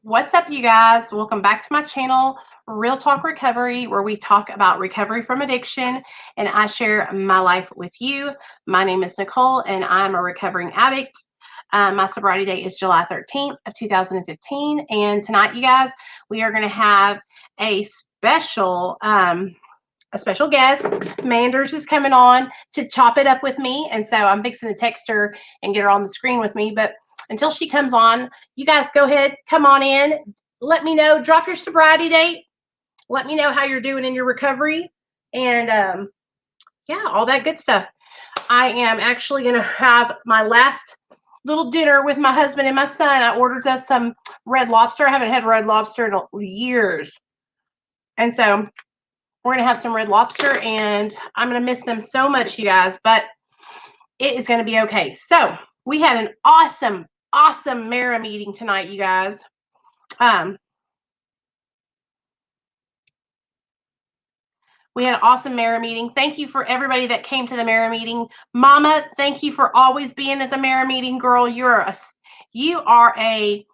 What's up, you guys? Welcome back to my channel, Real Talk Recovery, where we talk about recovery from addiction and I share my life with you. My name is Nicole and I'm a recovering addict. My sobriety date is July 13th of 2015. And tonight, you guys, we are going to have a special guest. Manders is coming on to chop it up with me. And so I'm fixing to text her and get her on the screen with me. But until she comes on, you guys go ahead, come on in. Let me know, drop your sobriety date. Let me know how you're doing in your recovery. And yeah, all that good stuff. I am actually going to have my last little dinner with my husband and my son. I ordered us some Red Lobster. I haven't had Red Lobster in years. And so we're going to have some Red Lobster, and I'm going to miss them so much, you guys, but it is going to be okay. So we had an awesome Mara meeting tonight, you guys. We had an awesome Mara meeting. Thank you for everybody that came to the Mara meeting. Mama, thank you for always being at the Mara meeting, girl. You are a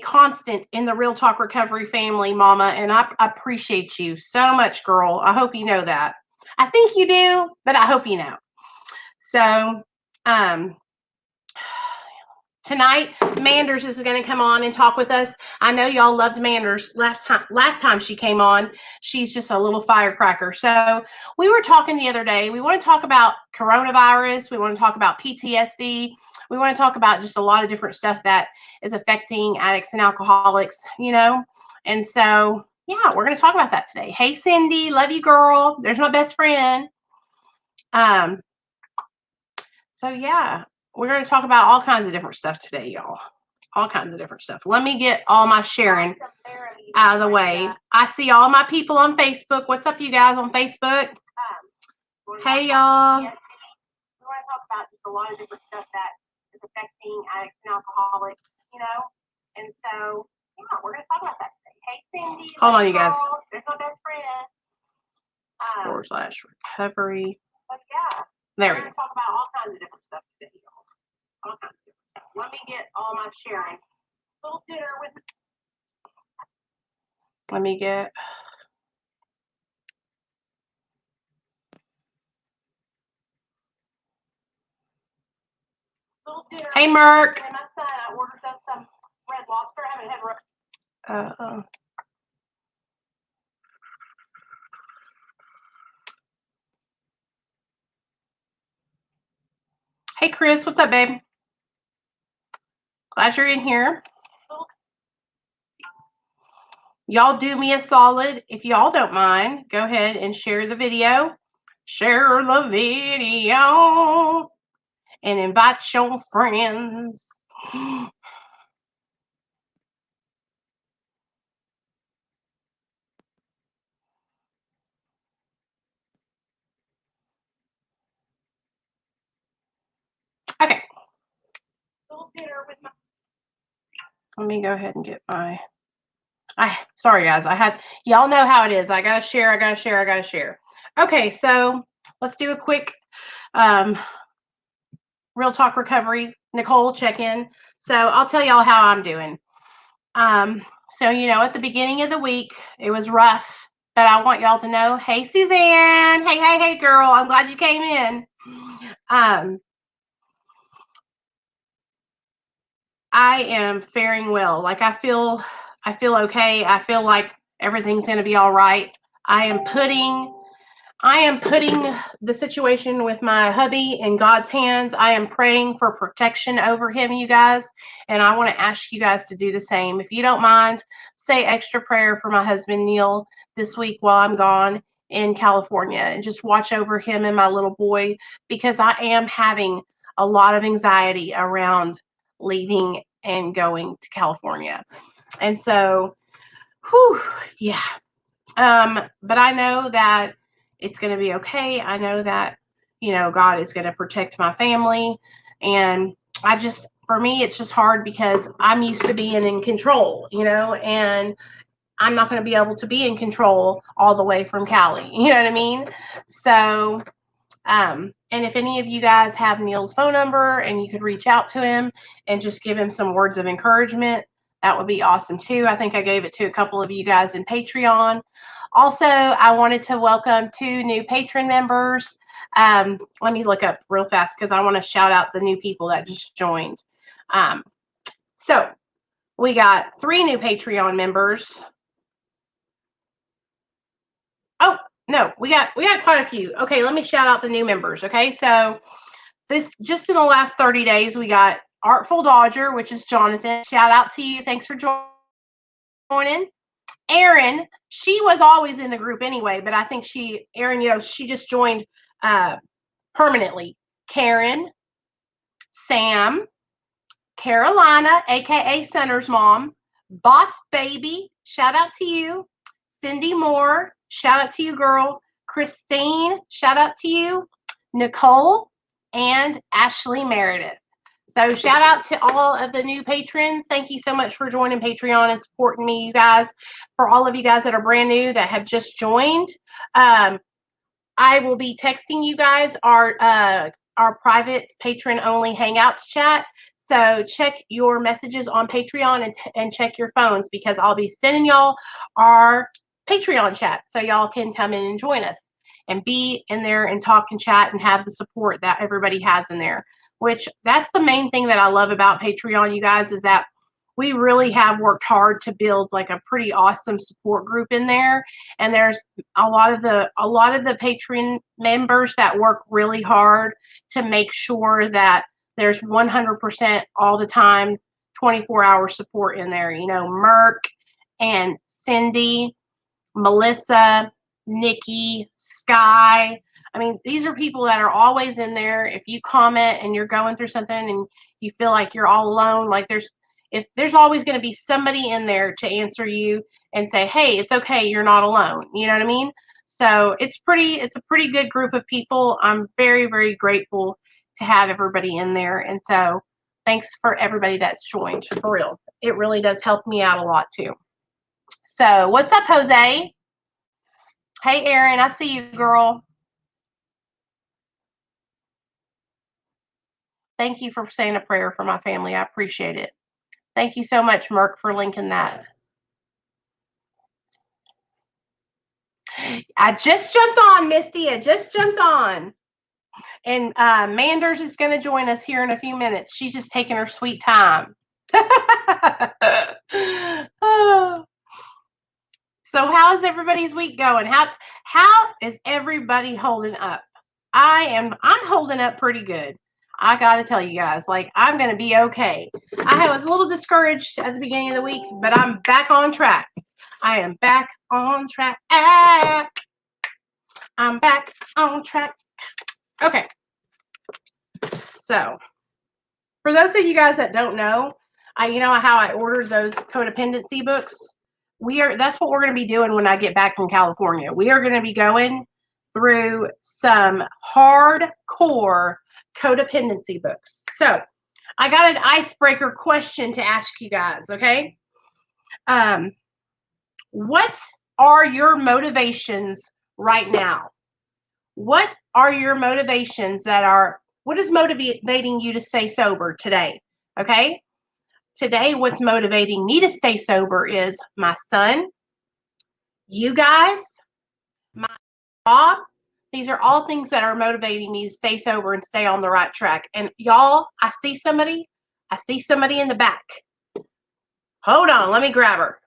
constant in the Real Talk Recovery family, Mama, and I appreciate you so much, girl. I hope you know that. I think you do, but I hope you know. So, tonight, Manders is going to come on and talk with us. I know y'all loved Manders last time she came on. She's just a little firecracker. So we were talking the other day. We want to talk about coronavirus. We want to talk about PTSD. We want to talk about just a lot of different stuff that is affecting addicts and alcoholics, you know. And so, yeah, we're going to talk about that today. Hey, Cindy, love you, girl. There's my best friend. So yeah, we're going to talk about all kinds of different stuff today, y'all. All kinds of different stuff. Let me get all my sharing out of the way. I see all my people on Facebook. What's up, you guys on Facebook? Hey, y'all. We want to talk about just a lot of different stuff that is affecting addicts and alcoholics, you know? And so, yeah, we're going to talk about that today. Hey, Cindy. Hold on, you guys. There's my best friend. /recovery. But yeah. There we go. We're going to talk about all kinds of different stuff today, y'all. All kinds of different stuff. Let me get all my sharing. Little dinner with. Let me get. Hey, Merc. And my son, I ordered us some Red Lobster. I haven't had. Hey, Chris, what's up, babe? Glad you're in here. Y'all do me a solid. If y'all don't mind, go ahead and share the video. Share the video. And invite your friends. Okay. Let me go ahead and get my. Sorry, guys. Y'all know how it is. I gotta share. Okay, so let's do a quick Real Talk Recovery. Nicole, check in. So I'll tell y'all how I'm doing. So you know, at the beginning of the week, it was rough, but I want y'all to know, hey, Suzanne, hey, girl, I'm glad you came in. I am faring well. Like I feel okay. I feel like everything's going to be all right. I am putting the situation with my hubby in God's hands. I am praying for protection over him, you guys. And I want to ask you guys to do the same. If you don't mind, say extra prayer for my husband, Neil, this week while I'm gone in California, and just watch over him and my little boy, because I am having a lot of anxiety around leaving and going to California. And so, yeah. But I know that it's going to be okay. I know that, you know, God is going to protect my family. And for me, it's just hard because I'm used to being in control, you know, and I'm not going to be able to be in control all the way from Cali. You know what I mean? So, and if any of you guys have Neil's phone number and you could reach out to him and just give him some words of encouragement, that would be awesome too. I think I gave it to a couple of you guys in Patreon. Also, I wanted to welcome 2 new patron members. Let me look up real fast because I want to shout out the new people that just joined. So we got 3 new Patreon members. Oh, no, we got quite a few. Okay, let me shout out the new members. Okay, so this just in the last 30 days, we got Artful Dodger, which is Jonathan. Shout out to you. Thanks for joining. Erin, she was always in the group anyway, but I think Erin, she just joined permanently. Karen, Sam, Carolina, aka Center's mom, Boss Baby, shout out to you. Cindy Moore, shout out to you, girl. Christine, shout out to you. Nicole, and Ashley Meredith. So shout out to all of the new patrons. Thank you so much for joining Patreon and supporting me, you guys. For all of you guys that are brand new that have just joined, I will be texting you guys our private patron only Hangouts chat. So check your messages on Patreon and check your phones because I'll be sending y'all our Patreon chat so y'all can come in and join us and be in there and talk and chat and have the support that everybody has in there. Which that's the main thing that I love about Patreon, you guys, is that we really have worked hard to build like a pretty awesome support group in there. And there's a lot of the Patreon members that work really hard to make sure that there's 100% all the time 24-hour support in there. Merk and Cindy, Melissa, Nikki, Sky. I mean, these are people that are always in there. If you comment and you're going through something and you feel like you're all alone, like there's always going to be somebody in there to answer you and say, hey, it's okay, you're not alone. You know what I mean? So it's a pretty good group of people. I'm very, very grateful to have everybody in there. And so thanks for everybody that's joined, for real. It really does help me out a lot too. So what's up, Jose? Hey, Erin, I see you, girl. Thank you for saying a prayer for my family. I appreciate it. Thank you so much, Merck, for linking that. I just jumped on, Misty. I just jumped on. And Manders is going to join us here in a few minutes. She's just taking her sweet time. Oh. So how's everybody's week going? How is everybody holding up? I'm holding up pretty good. I got to tell you guys, like, I'm going to be okay. I was a little discouraged at the beginning of the week, but I'm back on track. I am back on track. I'm back on track. Okay. So, for those of you guys that don't know, you know how I ordered those codependency books? That's what we're going to be doing when I get back from California. We are going to be going through some hardcore codependency books. So I got an icebreaker question to ask you guys, okay? What are your motivations right now? What are your motivations what is motivating you to stay sober today? Okay? Today, what's motivating me to stay sober is my son, you guys, my job. These are all things that are motivating me to stay sober and stay on the right track. And y'all, I see somebody in the back. Hold on, let me grab her.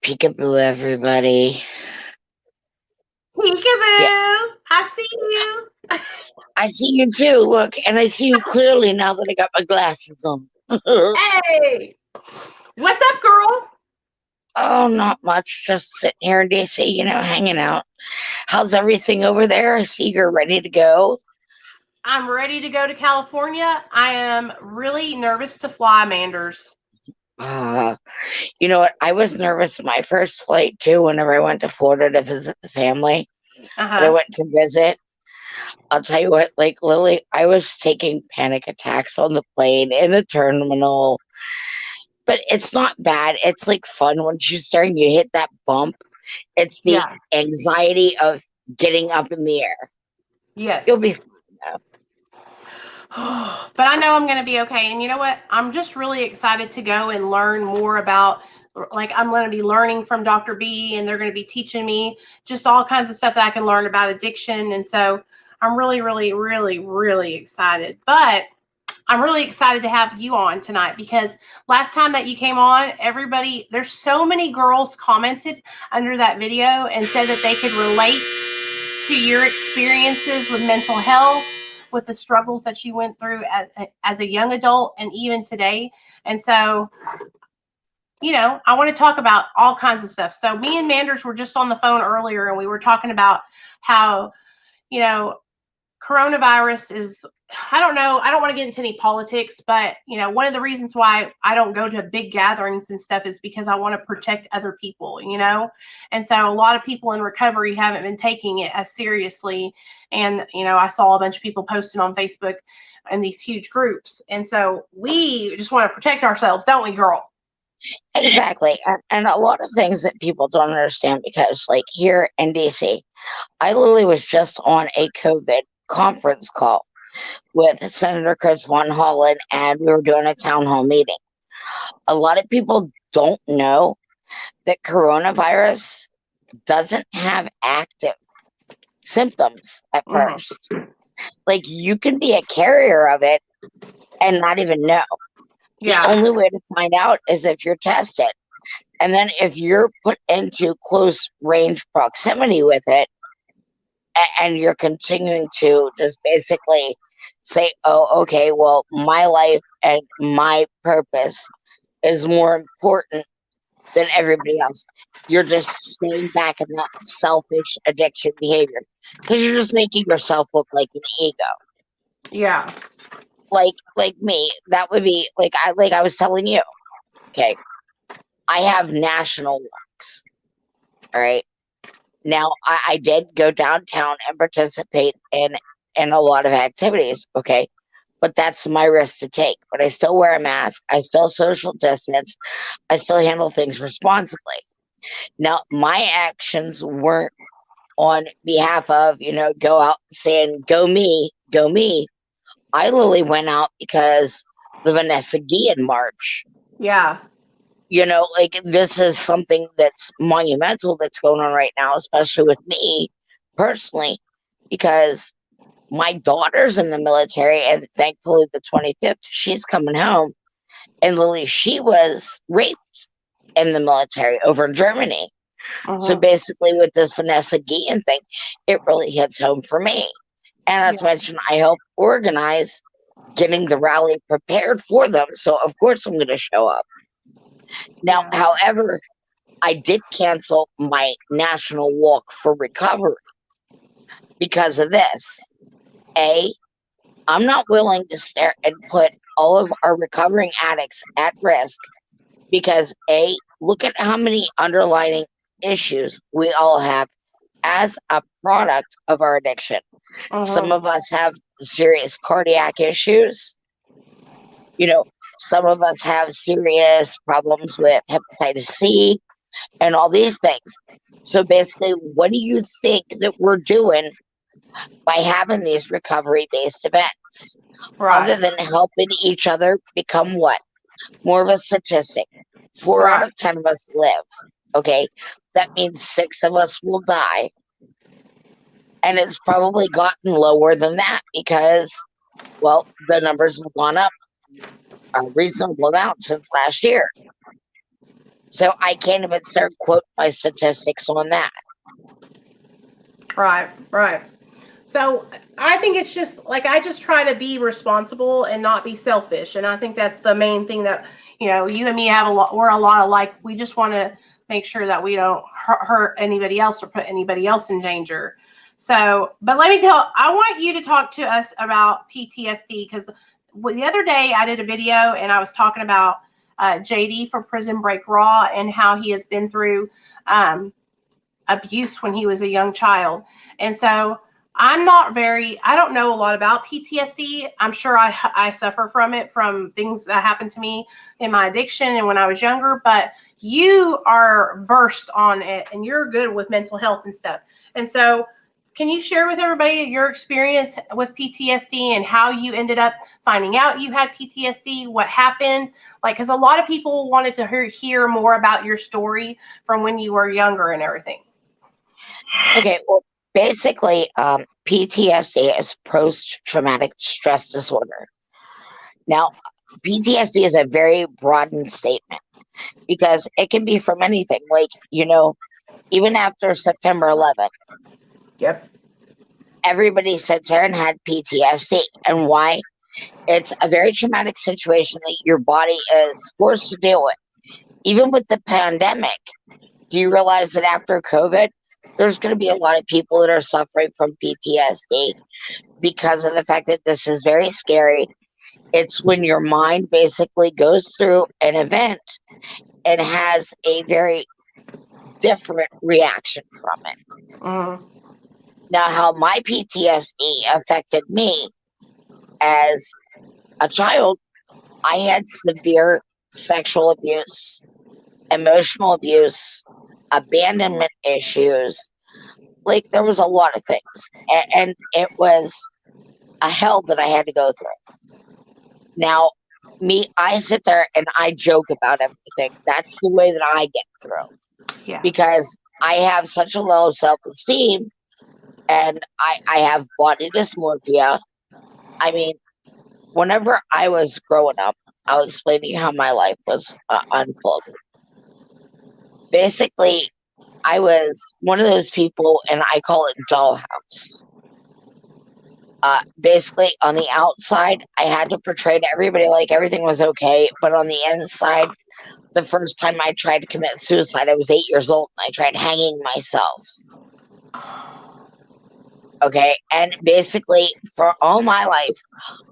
Peekaboo, everybody. Peekaboo, yeah. I see you. I see you too, look, and I see you clearly now that I got my glasses on. Hey, what's up, girl? Oh, not much, just sitting here in DC, hanging out. How's everything over there? I see you're ready to go. I'm ready to go to California. I am really nervous to fly, Manders. You know what? I was nervous my first flight too whenever I went to Florida to visit the family. But I went to visit. I'll tell you what, like Lily, I was taking panic attacks on the plane, in the terminal. But it's not bad. It's like fun once you hit that bump. It's the anxiety of getting up in the air. Yes. You'll be fine though. But I know I'm going to be okay. And you know what? I'm just really excited to go and learn more about, like, I'm going to be learning from Dr. B, and they're going to be teaching me just all kinds of stuff that I can learn about addiction. And so I'm really, really, really, really excited. But I'm really excited to have you on tonight because last time that you came on, everybody, there's so many girls commented under that video and said that they could relate to your experiences with mental health, with the struggles that you went through as a young adult and even today. And so, I want to talk about all kinds of stuff. So me and Manders were just on the phone earlier and we were talking about how, you know, coronavirus is, I don't know, I don't want to get into any politics, but one of the reasons why I don't go to big gatherings and stuff is because I want to protect other people, and so a lot of people in recovery haven't been taking it as seriously. And I saw a bunch of people posting on Facebook in these huge groups, and so we just want to protect ourselves, don't we, girl? Exactly. And a lot of things that people don't understand, because like here in DC, I literally was just on a COVID conference call with Senator Chris Von Hollen, and we were doing a town hall meeting. A lot of people don't know that coronavirus doesn't have active symptoms at first. Like, you can be a carrier of it and not even know. Yeah. The only way to find out is if you're tested. And then if you're put into close range proximity with it, and you're continuing to just basically say, oh, okay, well, my life and my purpose is more important than everybody else. You're just staying back in that selfish addiction behavior because you're just making yourself look like an ego. Yeah. Like me, that would be like I was telling you. Okay, I have national walks. All right. Now I did go downtown and participate in a lot of activities. Okay, but that's my risk to take. But I still wear a mask. I still social distance. I still handle things responsibly. Now, my actions weren't on behalf of, go out saying, go me, go me. I literally went out because the Vanessa Guillen March. Yeah. Like, this is something that's monumental that's going on right now, especially with me personally, because my daughter's in the military, and thankfully the 25th, she's coming home. And Lily, she was raped in the military over in Germany. So basically, with this Vanessa Guillen thing, it really hits home for me. And not to mention, I help organize getting the rally prepared for them. So, of course, I'm going to show up. Now, however, I did cancel my national walk for recovery because of this. I'm not willing to stare and put all of our recovering addicts at risk because look at how many underlying issues we all have as a product of our addiction. Some of us have serious cardiac issues. Some of us have serious problems with hepatitis C and all these things. So basically, what do you think that we're doing by having these recovery-based events? Right. Other than helping each other become what? More of a statistic. 4 out of 10 of us live. Okay? That means 6 of us will die. And it's probably gotten lower than that because, well, the numbers have gone up a reasonable amount since last year. So I can't even start quote my statistics on that. Right. So I think it's just like I just try to be responsible and not be selfish, and I think that's the main thing that you and me have a lot. We're a lot alike. We just want to make sure that we don't hurt anybody else or put anybody else in danger. So, but I want you to talk to us about PTSD because the other day I did a video and I was talking about JD for Prison Break Raw and how he has been through abuse when he was a young child. And so I don't know a lot about PTSD. I'm sure I suffer from it, from things that happened to me in my addiction and when I was younger, but you are versed on it and you're good with mental health and stuff. And so can you share with everybody your experience with PTSD and how you ended up finding out you had PTSD? What happened? Like, because a lot of people wanted to hear more about your story from when you were younger and everything. Okay, well, basically, PTSD is post-traumatic stress disorder. Now, PTSD is a very broadened statement because it can be from anything. Like, even after September 11th, Yep. everybody sits there and had PTSD. And why? It's a very traumatic situation that your body is forced to deal with. Even with the pandemic, do you realize that after COVID, there's going to be a lot of people that are suffering from PTSD because of the fact that this is very scary. It's when your mind basically goes through an event and has a very different reaction from it. Mm-hmm. Now, how my PTSD affected me as a child, I had severe sexual abuse, emotional abuse, abandonment issues. Like, there was a lot of things. And it was a hell that I had to go through. Now, I sit there and I joke about everything. That's the way that I get through. Yeah. Because I have such a low self-esteem and I have body dysmorphia. I mean, whenever I was growing up, I'll explain to you how my life was unfolded. Basically, I was one of those people, and I call it dollhouse. Basically, on the outside, I had to portray to everybody like everything was okay, but on the inside, the first time I tried to commit suicide, I was 8 years old, and I tried hanging myself. Okay, and basically, for all my life,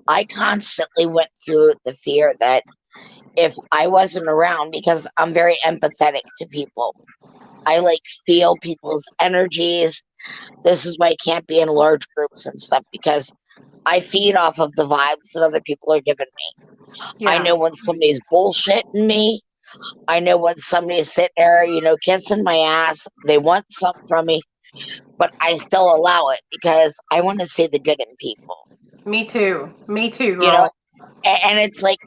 I constantly went through the fear that if I wasn't around, because I'm very empathetic to people, I feel people's energies. This is why I can't be in large groups and stuff, because I feed off of the vibes that other people are giving me. Yeah. I know when somebody's bullshitting me. I know when somebody's sitting there, kissing my ass. They want something from me, but I still allow it because I want to see the good in people. Me too, girl. And it's like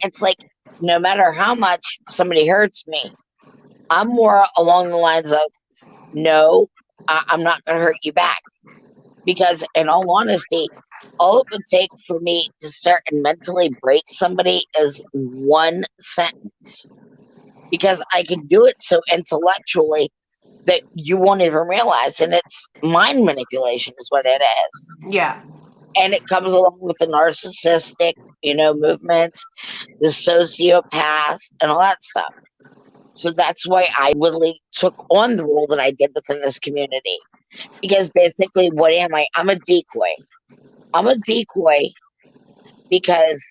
no matter how much somebody hurts me, I'm more along the lines of, no, I'm not going to hurt you back. Because in all honesty, all it would take for me to start and mentally break somebody is one sentence. Because I can do it so intellectually that you won't even realize. And it's mind manipulation is what it is. Yeah. And it comes along with the narcissistic, movement, the sociopath, and all that stuff. So that's why I literally took on the role that I did within this community. Because basically, what am I? I'm a decoy. I'm a decoy because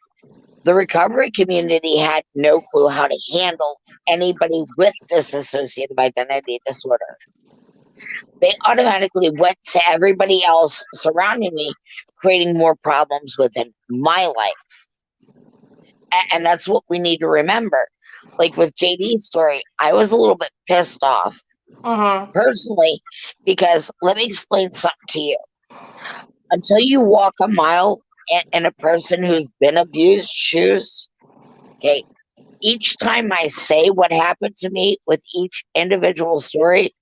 the recovery community had no clue how to handle anybody with dissociative identity disorder. They automatically went to everybody else surrounding me, creating more problems within my life. And that's what we need to remember. Like with JD's story, I was a little bit pissed off personally, because let me explain something to you. Until you walk a mile in a person who's been abused shoes, okay, each time I say what happened to me with each individual story,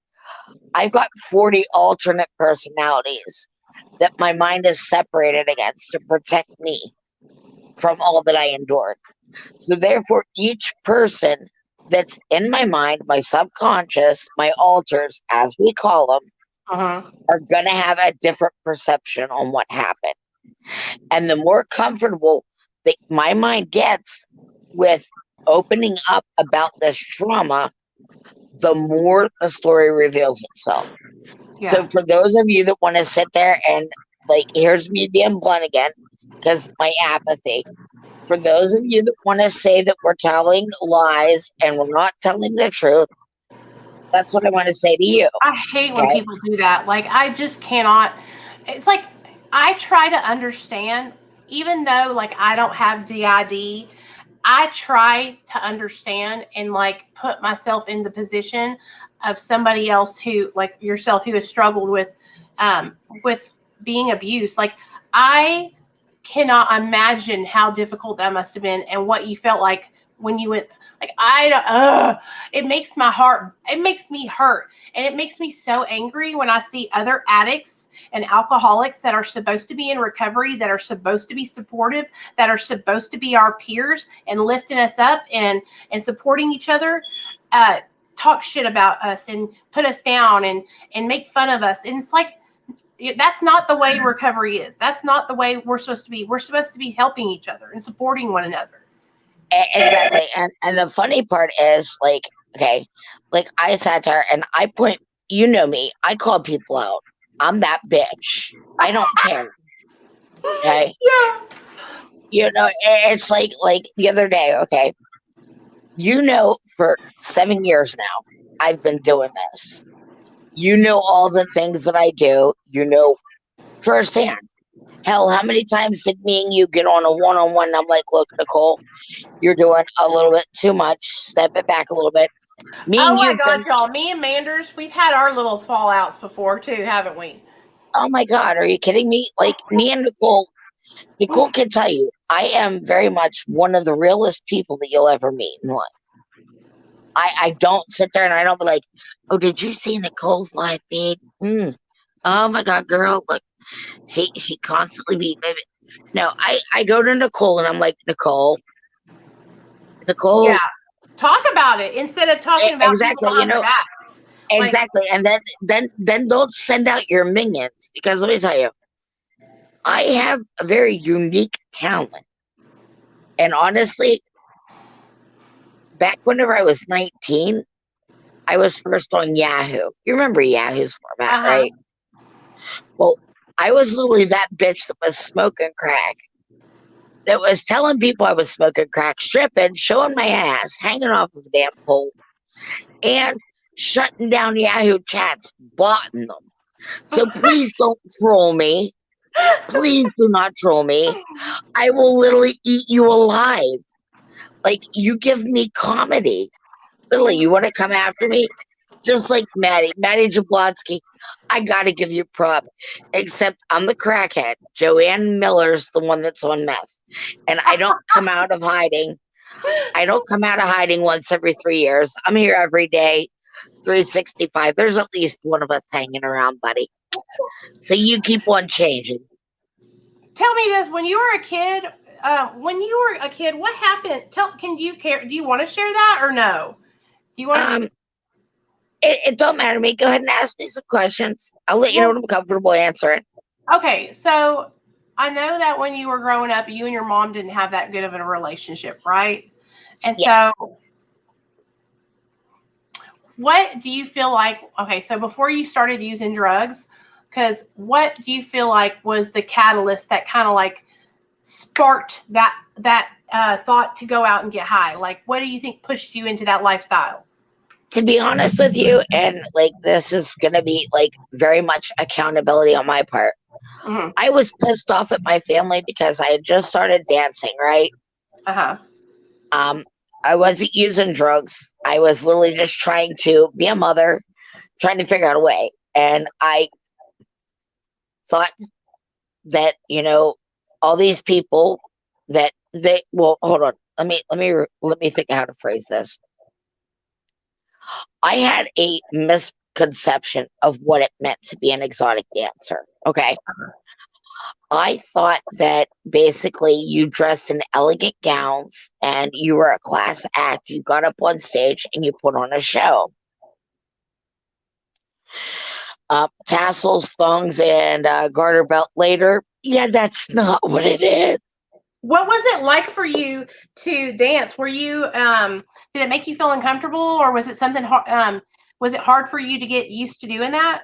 I've got 40 alternate personalities that my mind is separated against to protect me from all that I endured. So therefore, each person that's in my mind, my subconscious, my alters, as we call them, are going to have a different perception on what happened. And the more comfortable that my mind gets with opening up about this trauma, the more the story reveals itself. Yeah. So for those of you that want to sit there and here's me being blunt again, because my apathy. For those of you that want to say that we're telling lies and we're not telling the truth, that's what I want to say to you. I hate when people do that. I just cannot. It's like I try to understand, even though I don't have DID. I try to understand and put myself in the position of somebody else who, like yourself, who has struggled with being abused. Like, I cannot imagine how difficult that must have been and what you felt like when you went. Like, it makes my heart, it makes me hurt, and it makes me so angry when I see other addicts and alcoholics that are supposed to be in recovery, that are supposed to be supportive, that are supposed to be our peers and lifting us up and supporting each other, talk shit about us and put us down and make fun of us. And it's like, that's not the way recovery is. That's not the way we're supposed to be. We're supposed to be helping each other and supporting one another. Exactly. And the funny part is, like, okay, like I sat there and I point, you know me, I call people out. I'm that bitch. I don't care. Okay. Yeah. You know, it's like the other day, okay. You know, for 7 years now, I've been doing this. You know all the things that I do, you know firsthand. Hell, how many times did me and you get on a one-on-one? I'm like, look, Nicole, you're doing a little bit too much. Step it back a little bit. Me Oh and my you've God, been, y'all. Me and Manders, we've had our little fallouts before too, haven't we? oh my God, are you kidding me? Like, me and Nicole can tell you, I am very much one of the realest people that you'll ever meet in life. I don't sit there and I don't be like, oh, did you see Nicole's live feed? Oh my God, girl, look, she constantly be, baby. No, I go to Nicole and I'm like, Nicole, Yeah. Talk about it instead of talking about people exactly, you behind their know, backs. Like, exactly. And then don't send out your minions, because let me tell you, I have a very unique talent. And honestly, back whenever I was 19, I was first on Yahoo. You remember Yahoo's format, right? Well, I was literally that bitch that was smoking crack, that was telling people I was smoking crack, stripping, showing my ass, hanging off of a damn pole, and shutting down Yahoo chats, blotting them. So please don't troll me. Please do not troll me. I will literally eat you alive. Like, you give me comedy. Literally, you want to come after me? Just like Maddie Jablonski. I gotta give you prop. Except I'm the crackhead. Joanne Miller's the one that's on meth. And I don't come out of hiding. I don't come out of hiding once every 3 years. I'm here every day, 365. There's at least one of us hanging around, buddy. So you keep on changing. tell me this: when you were a kid, what happened? Can you care? Do you want to share that or no? Do you want to? It don't matter to me. Go ahead and ask me some questions. I'll let you know when I'm comfortable answering. Okay, so I know that when you were growing up, you and your mom didn't have that good of a relationship, right? And Yeah. so, what do you feel like? Okay, so before you started using drugs, because what do you feel like was the catalyst that kind of like sparked that thought to go out and get high? Like, what do you think pushed you into that lifestyle? To be honest with you, and like this is gonna be like very much accountability on my part. Mm-hmm. I was pissed off at my family because I had just started dancing, right? I wasn't using drugs. I was literally just trying to be a mother, trying to figure out a way. And I thought that, you know, all these people that well, hold on. Let me think how to phrase this. I had a misconception of what it meant to be an exotic dancer. Okay. I thought that basically you dressed in elegant gowns and you were a class act. You got up on stage and you put on a show. Tassels, thongs, and garter belt later. Yeah, that's not what it is. What was it like for you to dance? Were you did it make you feel uncomfortable, or was it something was it hard for you to get used to doing that?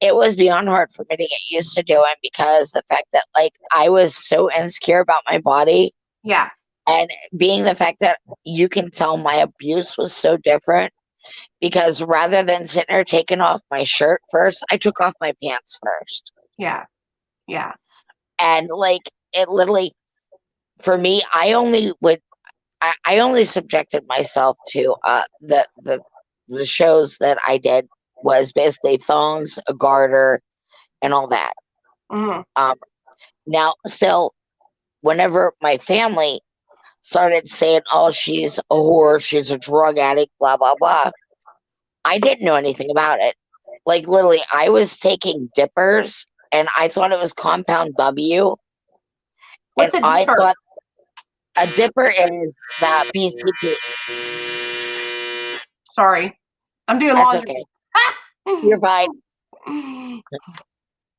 It was beyond hard for me to get used to doing, because the fact that like I was so insecure about my body. Yeah. And being the fact that you can tell my abuse was so different, because rather than sitting there taking off my shirt first, I took off my pants first. Yeah. Yeah. And like it literally, for me, I only subjected myself to the shows that I did was basically thongs, a garter, and all that. Um, now, still, whenever my family started saying, "Oh, she's a whore, she's a drug addict," blah blah blah, I didn't know anything about it. Like literally, I was taking dippers, and I thought it was compound W, and What's a I dipper? thought a dipper is the PCP. Sorry, I'm doing That's laundry. okay. You're fine.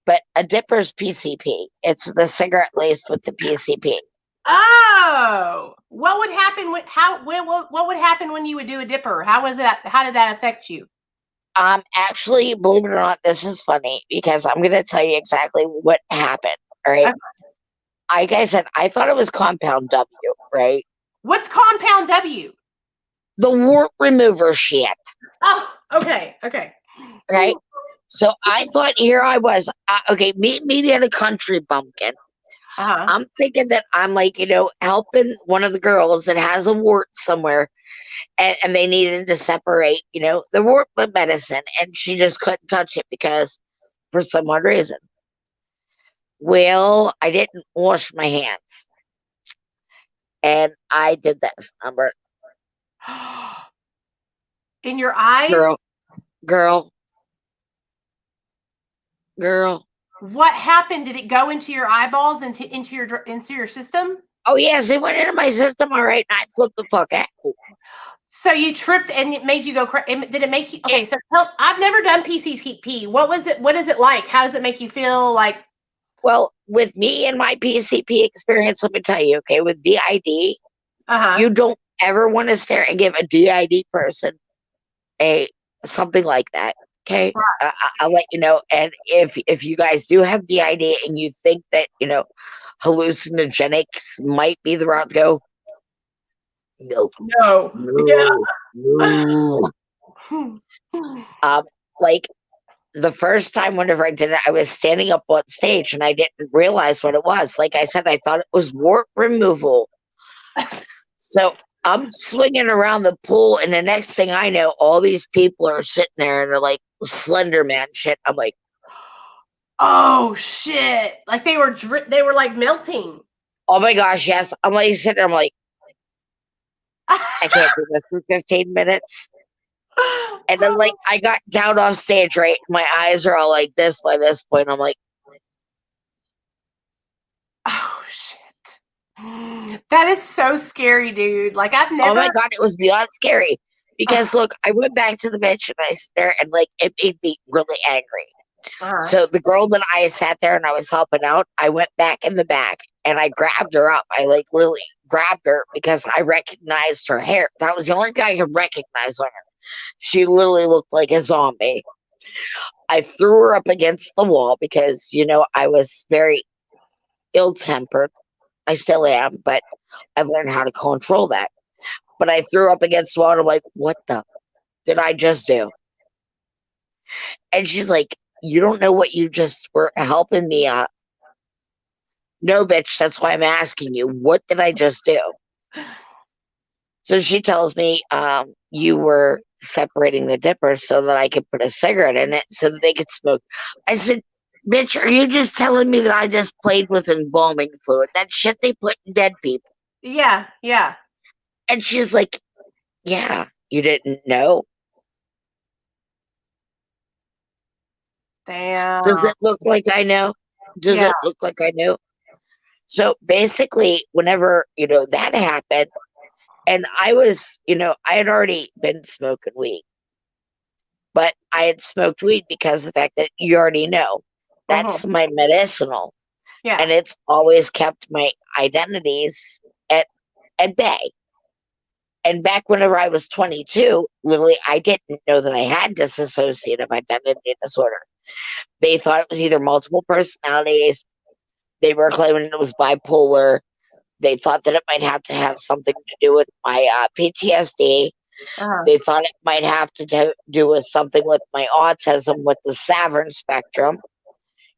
But a dipper's PCP. It's the cigarette laced with the PCP. Oh, what would happen when what would happen when you would do a dipper? How was that? How did that affect you? Actually, believe it or not, this is funny because I'm gonna tell you exactly what happened. All right. Okay. Like I said, I thought it was compound W, right? What's compound W? The wart remover shit. Oh, okay, okay. Right. So I thought here I was, okay, meet me at a country bumpkin. I'm thinking that I'm like, helping one of the girls that has a wart somewhere, and they needed to separate, the wart with medicine, and she just couldn't touch it because for some odd reason. Well, I didn't wash my hands, and I did this number. In your eyes? Girl. What happened? Did it go into your eyeballs, into your system? Oh yes, it went into my system. All right, and I flipped the fuck out. So you tripped and it made you go crazy. Did it make you? Okay, so I've never done PCP. What was it? What is it like? How does it make you feel? Like, well, with me and my PCP experience, let me tell you, okay, with DID, you don't ever want to stare and give a DID person something like that. Okay, right. I'll let you know. And if you guys do have DID and you think that hallucinogenics might be the route to go, no. Like the first time whenever I did it, I was standing up on stage and I didn't realize what it was. Like I said, I thought it was wart removal. So I'm swinging around the pool, and the next thing I know, all these people are sitting there and they're like Slender Man shit. I'm like, oh shit! Like they were like melting. Oh my gosh, yes. I'm like sitting there, I'm like, I can't do this for 15 minutes. And then like I got down off stage, right? My eyes are all like this by this point. I'm like, oh shit. That is so scary, dude. Like I've never. oh my god, it was beyond scary. Because look, I went back to the bench and I sat there and like it made me really angry. So the girl that I sat there and I was helping out, I went back in the back and I grabbed her up. I like literally grabbed her because I recognized her hair. That was the only thing I could recognize on her. She literally looked like a zombie. I threw her up against the wall because, I was very ill-tempered. I still am, but I've learned how to control that. But I threw her up against the wall and I'm like, what the did I just do? And she's like, you don't know what you just were helping me out. No, bitch, that's why I'm asking you. What did I just do? So she tells me, you were separating the dipper so that I could put a cigarette in it so that they could smoke. I said, bitch, are you just telling me that I just played with embalming fluid? That shit they put in dead people. Yeah, yeah. And she's like, yeah, you didn't know? Damn. Does it look like I know? Does it look like I knew? So basically, whenever, that happened, and I was, I had already been smoking weed, but I had smoked weed because of the fact that you already know that's my medicinal. Yeah. And it's always kept my identities at bay. And back whenever I was 22, literally, I didn't know that I had dissociative identity disorder. They thought it was either multiple personalities. They were claiming it was bipolar. They thought that it might have to have something to do with my PTSD. They thought it might have to do with something with my autism, with the Savern spectrum.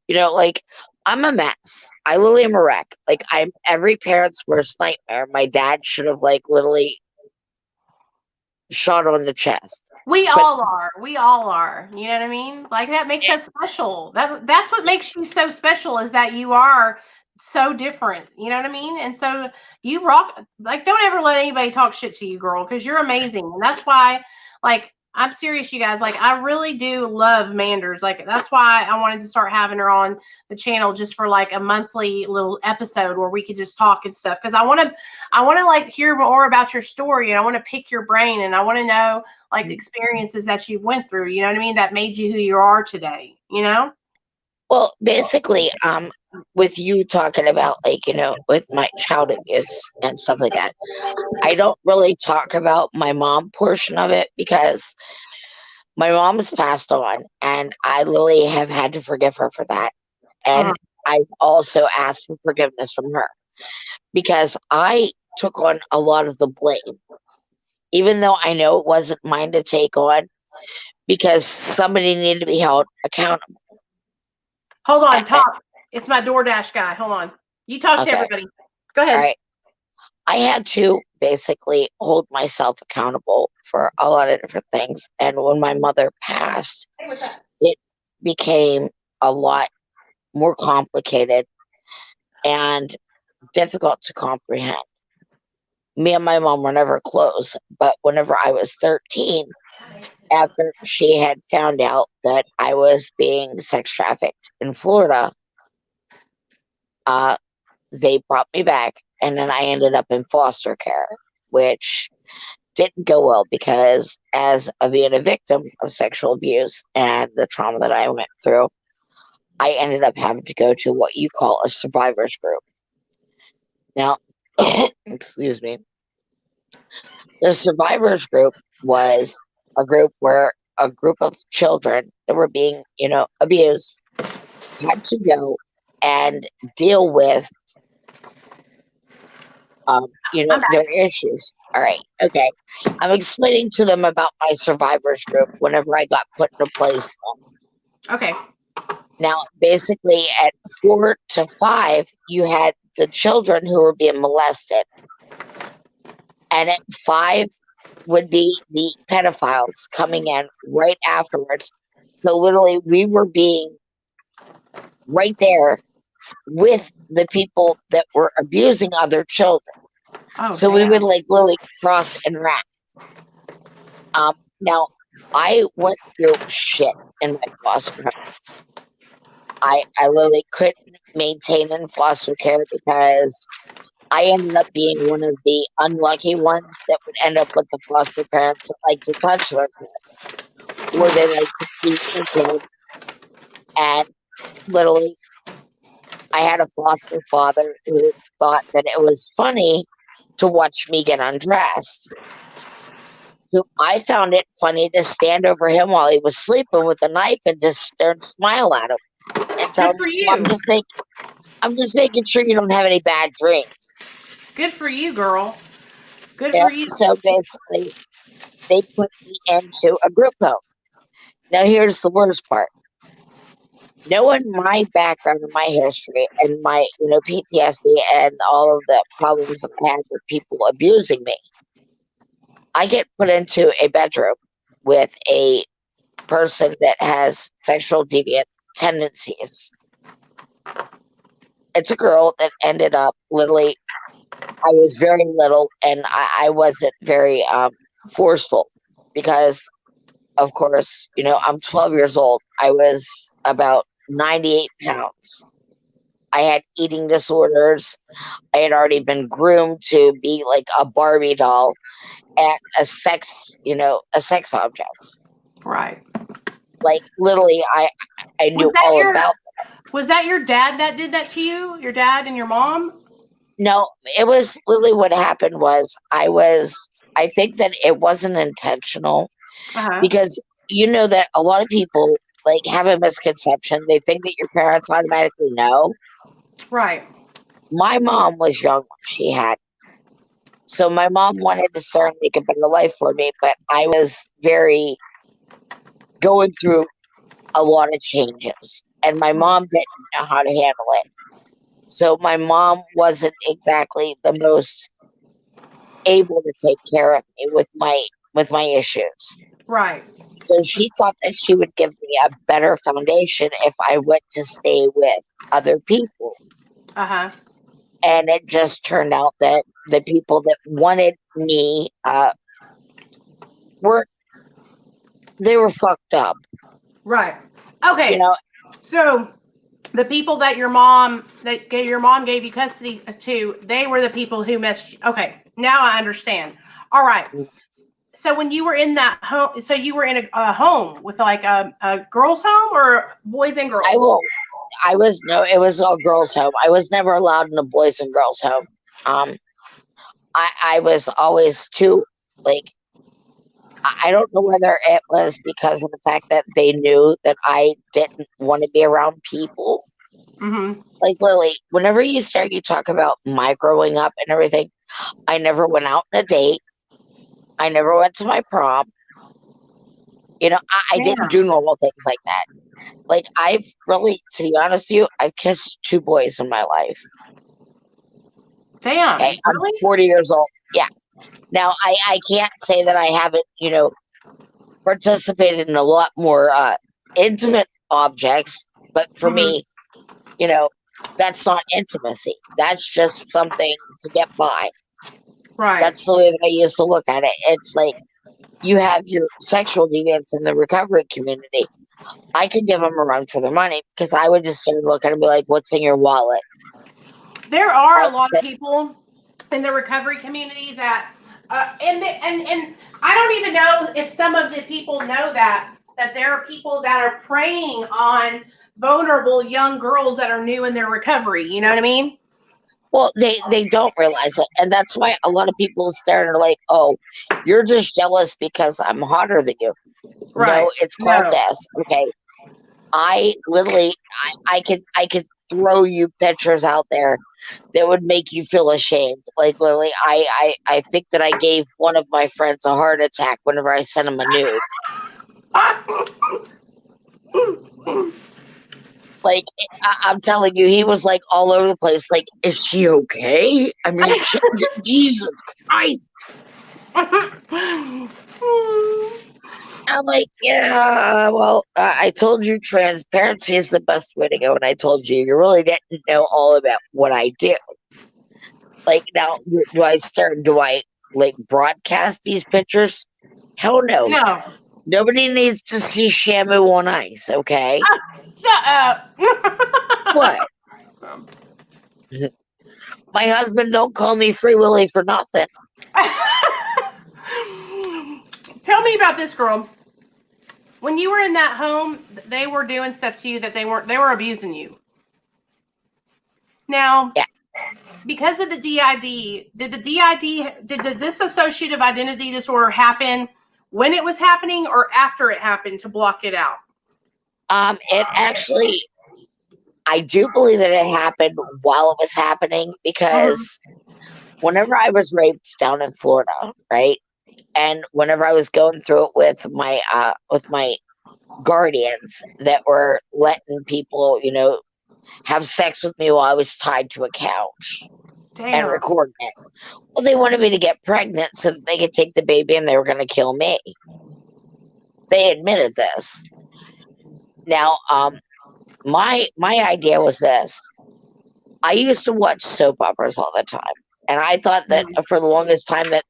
Like, I'm a mess. I literally am a wreck. Like, I'm every parent's worst nightmare. My dad should have, like, literally shot on the chest. We But all are. We all are. You know what I mean? Like that makes us special. That's what makes you so special is that you are so different. You know what I mean? And so you rock. Like, don't ever let anybody talk shit to you, girl, because you're amazing. And that's why, like, I'm serious, you guys. Like, I really do love Manders. Like, that's why I wanted to start having her on the channel just for like a monthly little episode where we could just talk and stuff. Because I want to like hear more about your story, and I want to pick your brain, and I want to know like experiences that you've went through, you know what I mean, that made you who you are today, you know? well, basically, with you talking about like, with my child abuse and stuff like that, I don't really talk about my mom portion of it because my mom's passed on and I literally have had to forgive her for that. And I've also asked for forgiveness from her because I took on a lot of the blame, even though I know it wasn't mine to take on, because somebody needed to be held accountable. Hold on, talk. It's my DoorDash guy. Hold on. You talk to everybody. Go ahead. All right. I had to basically hold myself accountable for a lot of different things. And when my mother passed, it became a lot more complicated and difficult to comprehend. Me and my mom were never close, but whenever I was 13, after she had found out that I was being sex trafficked in Florida, they brought me back, and then I ended up in foster care, which didn't go well because as being a victim of sexual abuse and the trauma that I went through, I ended up having to go to what you call a survivors group. Now, excuse me, the survivors group was a group where a group of children that were being, abused had to go and deal with, their issues. All right. Okay. I'm explaining to them about my survivors group whenever I got put into place. Okay. Now, basically, at 4 to 5, you had the children who were being molested. And at 5 would be the pedophiles coming in right afterwards. So literally, we were being right there with the people that were abusing other children. Oh, so damn. We would like literally cross and interact. Now, I went through shit in my foster house. I literally couldn't maintain in foster care because I ended up being one of the unlucky ones that would end up with the foster parents that like to touch their kids, or they like to beat their kids. And literally, I had a foster father who thought that it was funny to watch me get undressed. So I found it funny to stand over him while he was sleeping with a knife and just stare and smile at him and tell him, I'm just making sure you don't have any bad dreams. Good for you, girl. Good for you. So basically, they put me into a group home. Now, here's the worst part. Knowing my background and my history and my, PTSD and all of the problems that I had with people abusing me, I get put into a bedroom with a person that has sexual deviant tendencies. It's a girl that ended up literally, I was very little and I wasn't very forceful because, of course, I'm 12 years old. I was about 98 pounds. I had eating disorders. I had already been groomed to be like a Barbie doll and a sex object. Right. Like literally, I knew all about that. Was that your dad that did that to you? Your dad and your mom? No, it was literally what happened was I think that it wasn't intentional because that a lot of people like have a misconception. They think that your parents automatically know. Right. My mom was young when she had. So my mom wanted to start and make a better life for me, but I was very going through a lot of changes. And my mom didn't know how to handle it. So my mom wasn't exactly the most able to take care of me with my with my issues. Right. So she thought that she would give me a better foundation if I went to stay with other people. Uh-huh. And it just turned out that the people that wanted me were they were fucked up. Right. Okay. You know, So the people that your mom gave you custody to, they were the people who messed you. Okay. Now I understand. All right. So when you were in that home, so you were in a home with like a girls' home or boys and girls? it was a girls' home. I was never allowed in a boys and girls' home. I was always too, like, I don't know whether it was because of the fact that they knew that I didn't want to be around people. Mm-hmm. Like, Lily, whenever you talk about my growing up and everything, I never went out on a date. I never went to my prom. You know, I didn't do normal things like that. Like, I've really, to be honest with you, I've kissed 2 boys in my life. Damn. Okay, I'm Really? 40 years old. Yeah. Now, I can't say that I haven't, participated in a lot more intimate objects, but for Mm-hmm. me, you know, that's not intimacy. That's just something to get by. Right. That's the way that I used to look at it. It's like you have your sexual deviants in the recovery community. I could give them a run for their money because I would just sort of look at it and be like, "What's in your wallet?" There are a I'd lot of say, people in the recovery community that, and I don't even know if some of the people know that there are people that are preying on vulnerable young girls that are new in their recovery. You know what I mean? well, they don't realize it, and that's why a lot of people stare and are like, "Oh, you're just jealous because I'm hotter than you." Right. No, it's called No. this. Okay, I literally, I could throw you pictures out there that would make you feel ashamed. Like literally, I think that I gave one of my friends a heart attack whenever I sent him a nude. Like I'm telling you, he was like all over the place. Like, is she okay? I mean, Jesus Christ! I'm like, yeah. Well, I told you transparency is the best way to go, and I told you you really didn't know all about what I do. Like now, do I start? Do I like broadcast these pictures? Hell no. No. Nobody needs to see Shamu on ice. Okay. Shut up. What? My husband don't call me Free Willy for nothing. Tell me about this girl. When you were in that home, they were doing stuff to you that they were abusing you. Now, Yeah. because of the DID, did the dissociative identity disorder happen when it was happening or after it happened to block it out? It actually, I do believe that it happened while it was happening because whenever I was raped down in Florida, right, and whenever I was going through it with my guardians that were letting people, have sex with me while I was tied to a couch and Damn. recording it. Well, they wanted me to get pregnant so that they could take the baby and they were going to kill me. They admitted this. Now, my idea was this. I used to watch soap operas all the time, and I thought that for the longest time that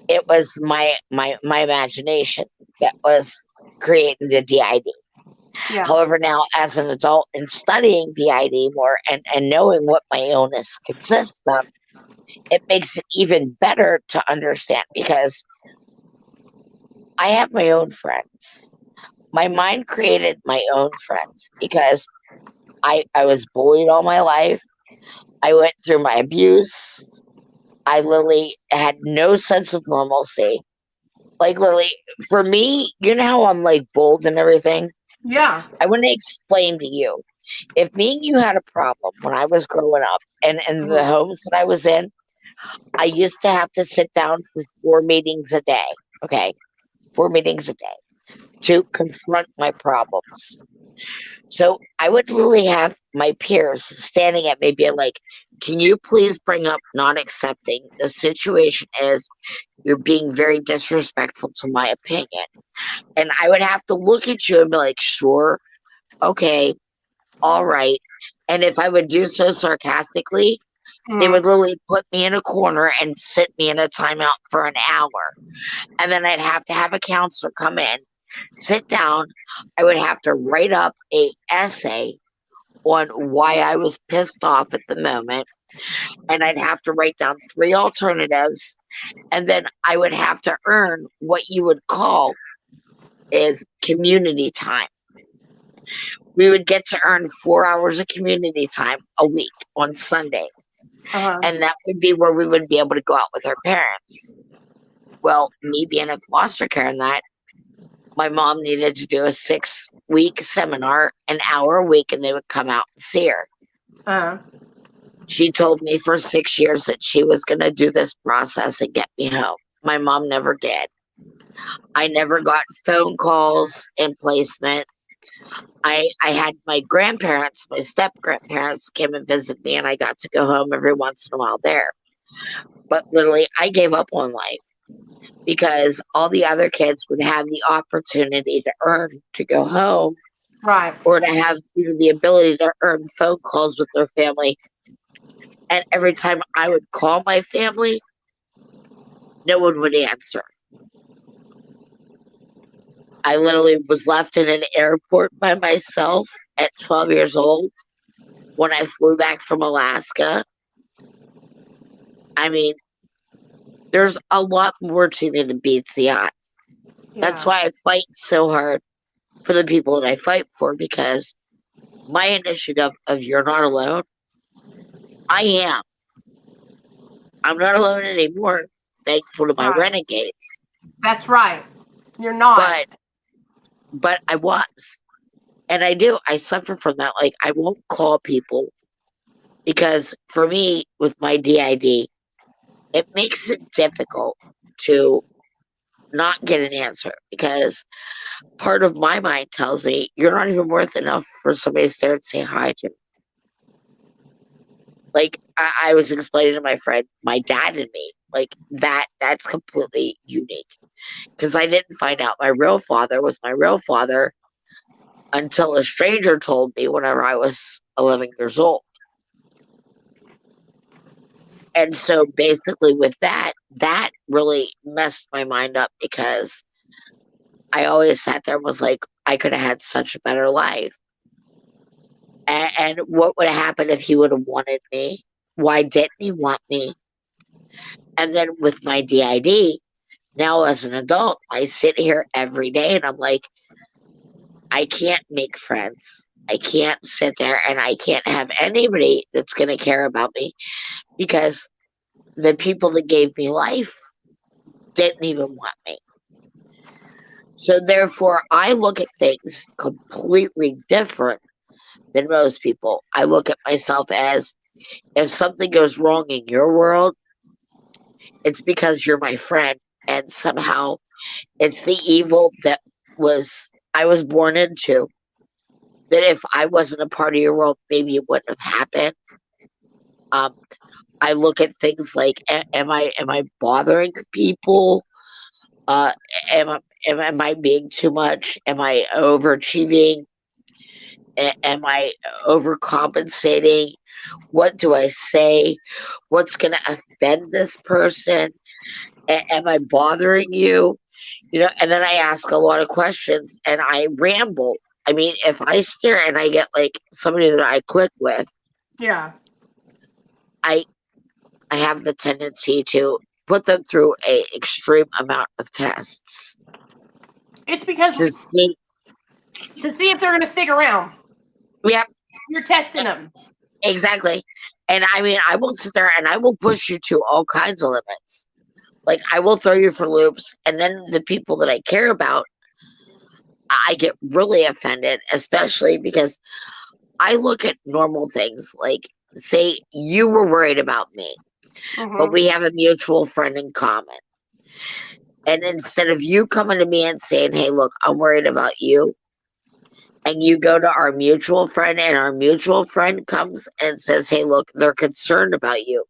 it was my imagination that was creating the DID. Yeah. However, now as an adult and studying DID more and knowing what my illness consists of, it makes it even better to understand because I have my own friends. My mind created my own friends because I was bullied all my life. I went through my abuse. I literally had no sense of normalcy. Like literally, for me, you know how I'm like bold and everything? Yeah. I want to explain to you. If me and you had a problem when I was growing up and in the homes that I was in, I used to have to sit down for 4 meetings a day. Okay. 4 meetings a day to confront my problems. So I would literally have my peers standing at me being like, can you please bring up not accepting? The situation is you're being very disrespectful to my opinion. And I would have to look at you and be like, sure, okay, all right. And if I would do so sarcastically, they would literally put me in a corner and sit me in a timeout for an hour. And then I'd have to have a counselor come in, sit down. I would have to write up a essay on why I was pissed off at the moment. And I'd have to write down 3 alternatives. And then I would have to earn what you would call is community time. We would get to earn 4 hours of community time a week on Sundays. And that would be where we would be able to go out with our parents. Well, me being in foster care and that, my mom needed to do a 6-week seminar, an hour a week, and they would come out and see her. She told me for 6 years that she was going to do this process and get me home. My mom never did. I never got phone calls in placement. I had my grandparents, my step-grandparents came and visit me, and I got to go home every once in a while there. But literally, I gave up on life because all the other kids would have the opportunity to earn to go home. Right. Or to have the ability to earn phone calls with their family. And every time I would call my family, no one would answer. I literally was left in an airport by myself at 12 years old when I flew back from Alaska. I mean, there's a lot more to me than meets the eye. Yeah. That's why I fight so hard for the people that I fight for, because my initiative of you're not alone, I am. I'm not alone anymore, thankful to my renegades. That's right. You're not. But I was. And I do. I suffer from that. Like, I won't call people because for me, with my DID, it makes it difficult to not get an answer, because part of my mind tells me you're not even worth enough for somebody to there and say hi to. Like, I was explaining to my friend, my dad and me, like, that's completely unique. Because I didn't find out my real father was my real father until a stranger told me whenever I was 11 years old. And so basically with that really messed my mind up, because I always sat there and was like, I could have had such a better life. And what would have happened if he would have wanted me? Why didn't he want me? And then with my DID, now as an adult, I sit here every day and I'm like, I can't make friends. I can't sit there and I can't have anybody that's going to care about me, because the people that gave me life didn't even want me. So therefore, I look at things completely different than most people. I look at myself as, if something goes wrong in your world, it's because you're my friend, and somehow it's the evil that I was born into, that if I wasn't a part of your world, maybe it wouldn't have happened. I look at things like, am I bothering people? Am I being too much? Am I overachieving? Am I overcompensating? What do I say? What's going to offend this person? Am I bothering you? And then I ask a lot of questions and I ramble. I mean, if I stare and I get like somebody that I click with, yeah, I have the tendency to put them through a extreme amount of tests. It's because to see if they're going to stick around. Yep. You're testing them. Exactly. And I mean, I will sit there and I will push you to all kinds of limits. Like, I will throw you for loops. And then the people that I care about, I get really offended, especially because I look at normal things. Like, say you were worried about me, but we have a mutual friend in common. And instead of you coming to me and saying, hey, look, I'm worried about you, and you go to our mutual friend, and our mutual friend comes and says, hey, look, they're concerned about you.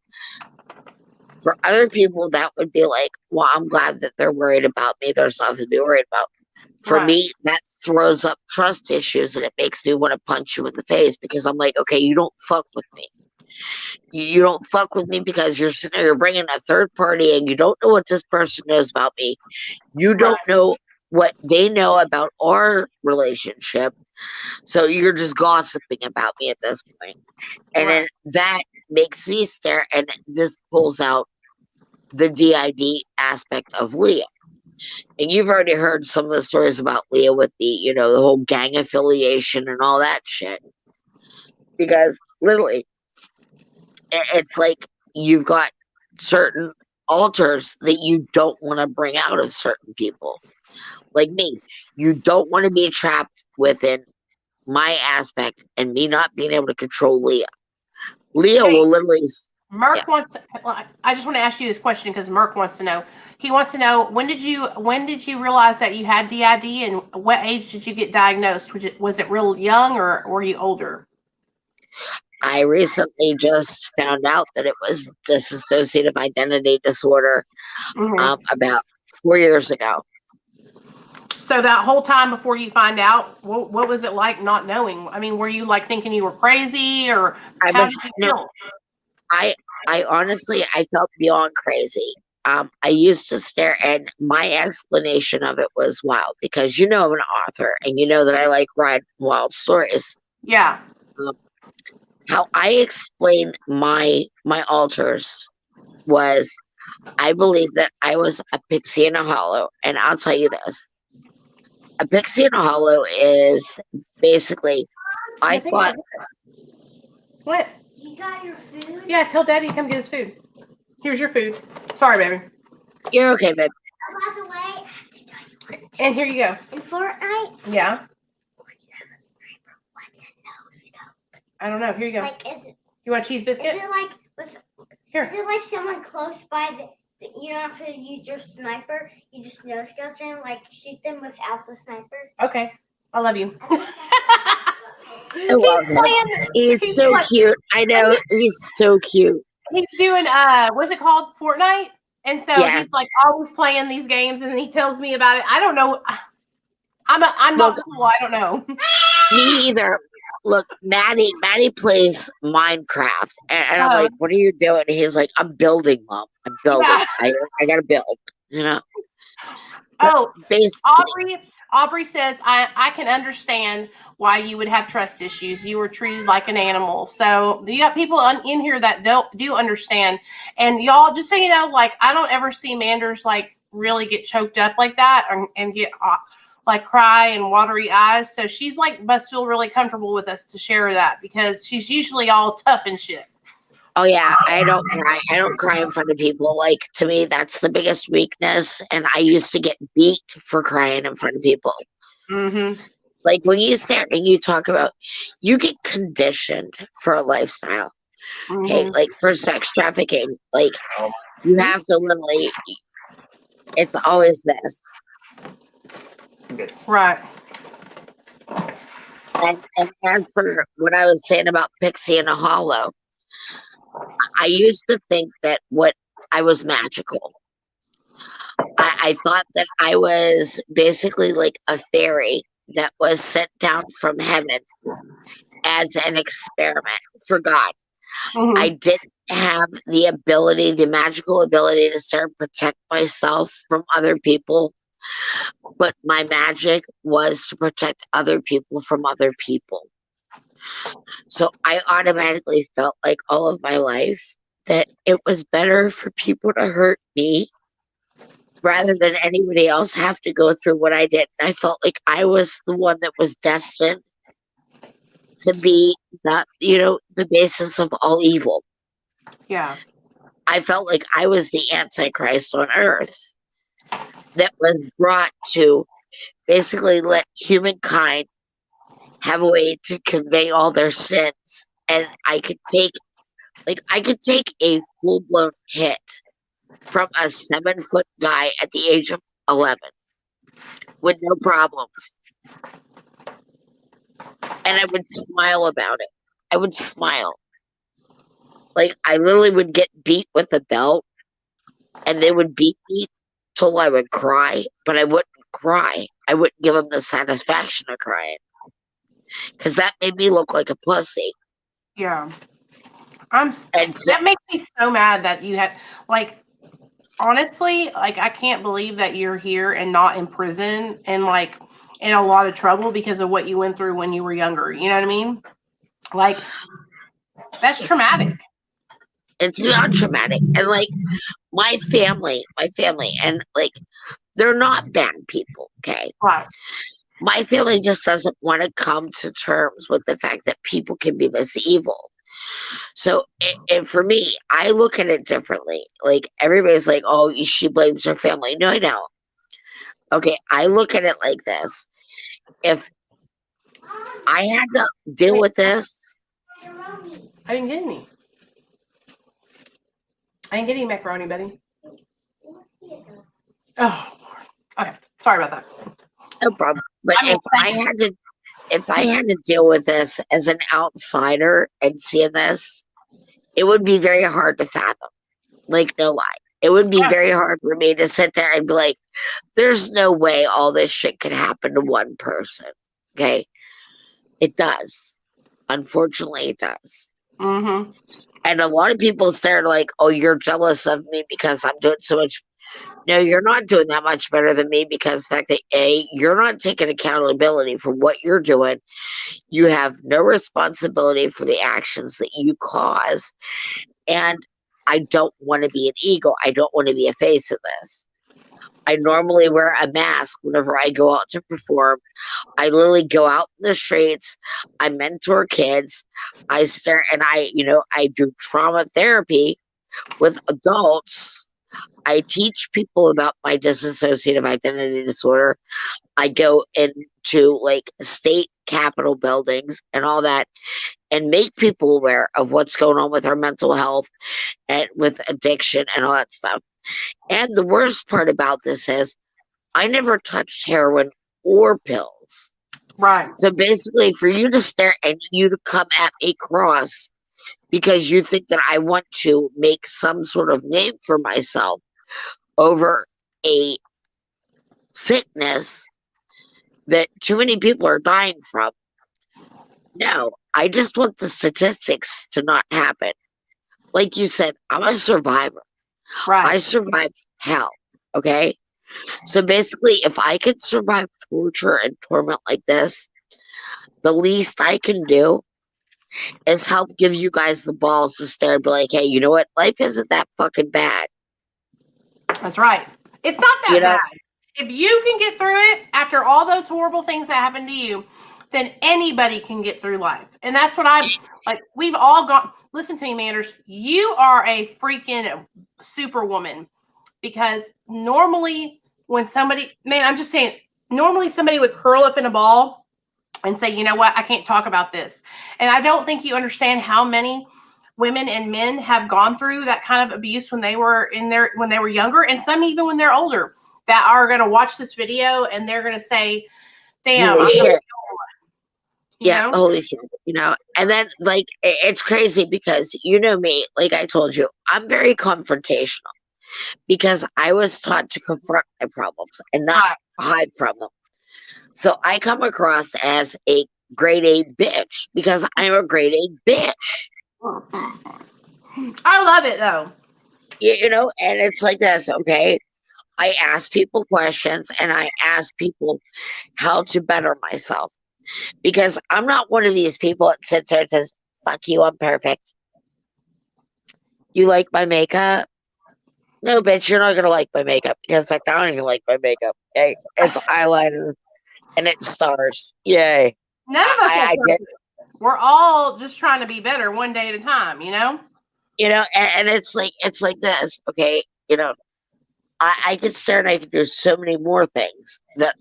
For other people, that would be like, well, I'm glad that they're worried about me. There's nothing to be worried about. For me, that throws up trust issues, and it makes me want to punch you in the face, because I'm like, okay, you don't fuck with me. You don't fuck with me because you're bringing a third party, and you don't know what this person knows about me. You don't know what they know about our relationship. So you're just gossiping about me at this point. And then that makes me stare, and this pulls out the DID aspect of Leah. And you've already heard some of the stories about Leah with the, the whole gang affiliation and all that shit. Because literally, it's like you've got certain alters that you don't want to bring out of certain people. Like me, you don't want to be trapped within my aspect and me not being able to control Leah. Leah will literally... Merc wants to, I just want to ask you this question because Merc wants to know. He wants to know, when did you realize that you had DID, and what age did you get diagnosed? Was it real young, or were you older? I recently just found out that it was dissociative identity disorder about 4 years ago. So that whole time before you find out, what was it like not knowing? I mean, were you like thinking you were crazy, or how did you feel? I honestly, I felt beyond crazy. I used to stare, and my explanation of it was wild, because I'm an author, and you know that I like writing wild stories. Yeah. How I explained my alters was, I believe that I was a pixie in a hollow, and I'll tell you this. A pixie in a hollow is basically, I thought... What? You got your food? Yeah, tell Daddy to come get his food. Here's your food. Sorry, baby. You're okay, babe. By the way, I have to tell you. And here you go. In Fortnite? Yeah. When you have a sniper, what's a no-scope? I don't know. Here you go. Like, is it... You want a cheese biscuit? Is it like with... Here. Is it like someone close by that you don't have to use your sniper? You just no-scope them, like shoot them without the sniper? Okay. I love you. I love him. He's so cute. I know. He's so cute. He's doing, what's it called? Fortnite? And so he's like always playing these games, and he tells me about it. I don't know. I'm not cool. I don't know. Me either. Look, Maddie plays Minecraft, and I'm like, what are you doing? And he's like, I'm building, Mom. I'm building. I gotta build, Oh, Aubrey says, I can understand why you would have trust issues. You were treated like an animal. So you got people in here that do understand. And y'all, just so you know, like, I don't ever see Manders like really get choked up like that and get like cry and watery eyes. So she's like must feel really comfortable with us to share that, because she's usually all tough and shit. Oh yeah, I don't cry. I don't cry in front of people. Like, to me, that's the biggest weakness. And I used to get beat for crying in front of people. Mm-hmm. Like, when you stand and you talk about, you get conditioned for a lifestyle. Mm-hmm. Okay, like for sex trafficking, like you have to literally, it's always this. Right. And as for what I was saying about Pixie in a Hollow, I used to think that I was magical. I thought that I was basically like a fairy that was sent down from heaven as an experiment for God. Mm-hmm. I didn't have the magical ability to start and protect myself from other people, but my magic was to protect other people from other people. So I automatically felt like all of my life that it was better for people to hurt me rather than anybody else have to go through what I did. And I felt like I was the one that was destined to be the basis of all evil. Yeah. I felt like I was the Antichrist on earth that was brought to basically let humankind have a way to convey all their sins. And I could take a full-blown hit from a 7-foot guy at the age of 11 with no problems. And I would smile about it. I would smile. Like, I literally would get beat with a belt, and they would beat me till I would cry, but I wouldn't cry. I wouldn't give them the satisfaction of crying. Because that made me look like a pussy. Yeah. That makes me so mad that you had, like, honestly, like, I can't believe that you're here and not in prison and, like, in a lot of trouble because of what you went through when you were younger. You know what I mean? Like, that's traumatic. It's beyond traumatic. And, like, my family, and, like, they're not bad people, okay? Right. My family just doesn't want to come to terms with the fact that people can be this evil. So, and for me, I look at it differently. Like, everybody's like, oh, she blames her family. No, I don't. Okay, I look at it like this. If I had to deal with this. I didn't get any. I didn't get any macaroni, buddy. Oh, okay. Sorry about that. No problem. But if I had to deal with this as an outsider and seeing this, it would be very hard to fathom. Like, no lie. It would be very hard for me to sit there and be like, there's no way all this shit could happen to one person. Okay? It does. Unfortunately, it does. Mm-hmm. And a lot of people stare like, oh, you're jealous of me because I'm doing so much. No, you're not doing that much better than me because the fact that A, you're not taking accountability for what you're doing. You have no responsibility for the actions that you cause. And I don't want to be an ego. I don't want to be a face of this. I normally wear a mask whenever I go out to perform. I literally go out in the streets. I mentor kids. I stare and I do trauma therapy with adults. I teach people about my dissociative identity disorder. I go into like state capitol buildings and all that and make people aware of what's going on with our mental health and with addiction and all that stuff. And the worst part about this is I never touched heroin or pills. Right. So basically, for you to stare and you to come at a cross because you think that I want to make some sort of name for myself over a sickness that too many people are dying from. No, I just want the statistics to not happen. Like you said, I'm a survivor. Right. I survived hell. Okay. So basically, if I could survive torture and torment like this, the least I can do is help give you guys the balls to stare and be like, hey, you know what? Life isn't that fucking bad. That's right. It's not that bad. If you can get through it after all those horrible things that happened to you, then anybody can get through life. And that's what we've all gone. Listen to me, Manders. You are a freaking superwoman because normally when I'm just saying, normally somebody would curl up in a ball and say, you know what, I can't talk about this. And I don't think you understand how many women and men have gone through that kind of abuse when they were younger, and some even when they're older, that are going to watch this video and they're going to say, damn, holy shit. Yeah, holy shit. And then like it's crazy because you know me, like I told you, I'm very confrontational because I was taught to confront my problems and not hide from them. So I come across as a grade A bitch because I'm a grade A bitch. I love it though. And it's like this, okay? I ask people questions and I ask people how to better myself. Because I'm not one of these people that sits there and says, fuck you, I'm perfect. You like my makeup? No, bitch, you're not going to like my makeup because I don't even like my makeup. Okay? It's eyeliner and it's stars. Yay. None of us we're all just trying to be better one day at a time, and it's like this, okay? I could stare and I could do so many more things that,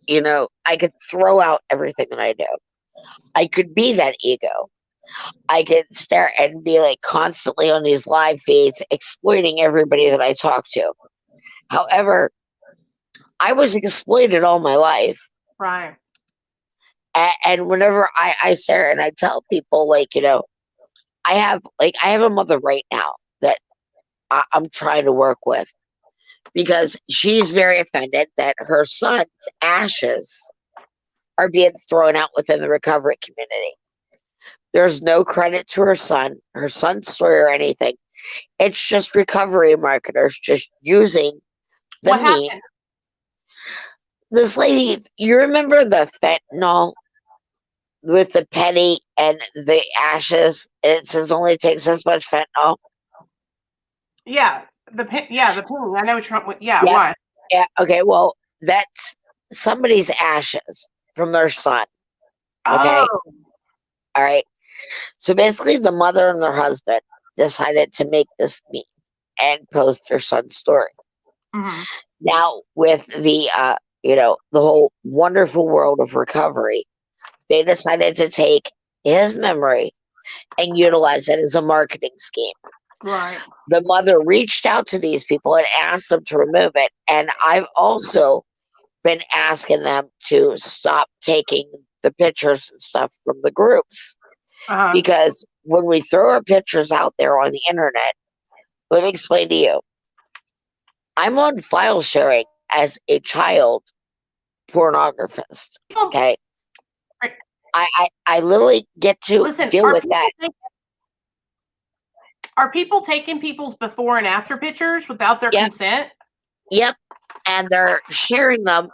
I could throw out everything that I do. I could be that ego. I could stare and be like constantly on these live feeds, exploiting everybody that I talk to. However, I was exploited all my life. Right. And whenever I stare and I tell people, like, I have a mother right now that I'm trying to work with, because she's very offended that her son's ashes are being thrown out within the recovery community. There's no credit to her son's story or anything. It's just recovery marketers just using the What meme. happened? This lady, you remember the fentanyl with the penny and the ashes, and it says only takes this much fentanyl? Yeah, the penny. I know what you're. Yeah, Yep. why? Yeah. Okay. Well, that's somebody's ashes from their son. Okay. Oh. All right. So basically, the mother and their husband decided to make this meme and post their son's story. Mm-hmm. Now, with the the whole wonderful world of recovery, they decided to take his memory and utilize it as a marketing scheme. Right. The mother reached out to these people and asked them to remove it. And I've also been asking them to stop taking the pictures and stuff from the groups. Because when we throw our pictures out there on the internet, let me explain to you. I'm on file sharing as a child pornographist. Okay. I literally get to deal with that. Are people taking people's before and after pictures without their consent? Yep. And they're sharing them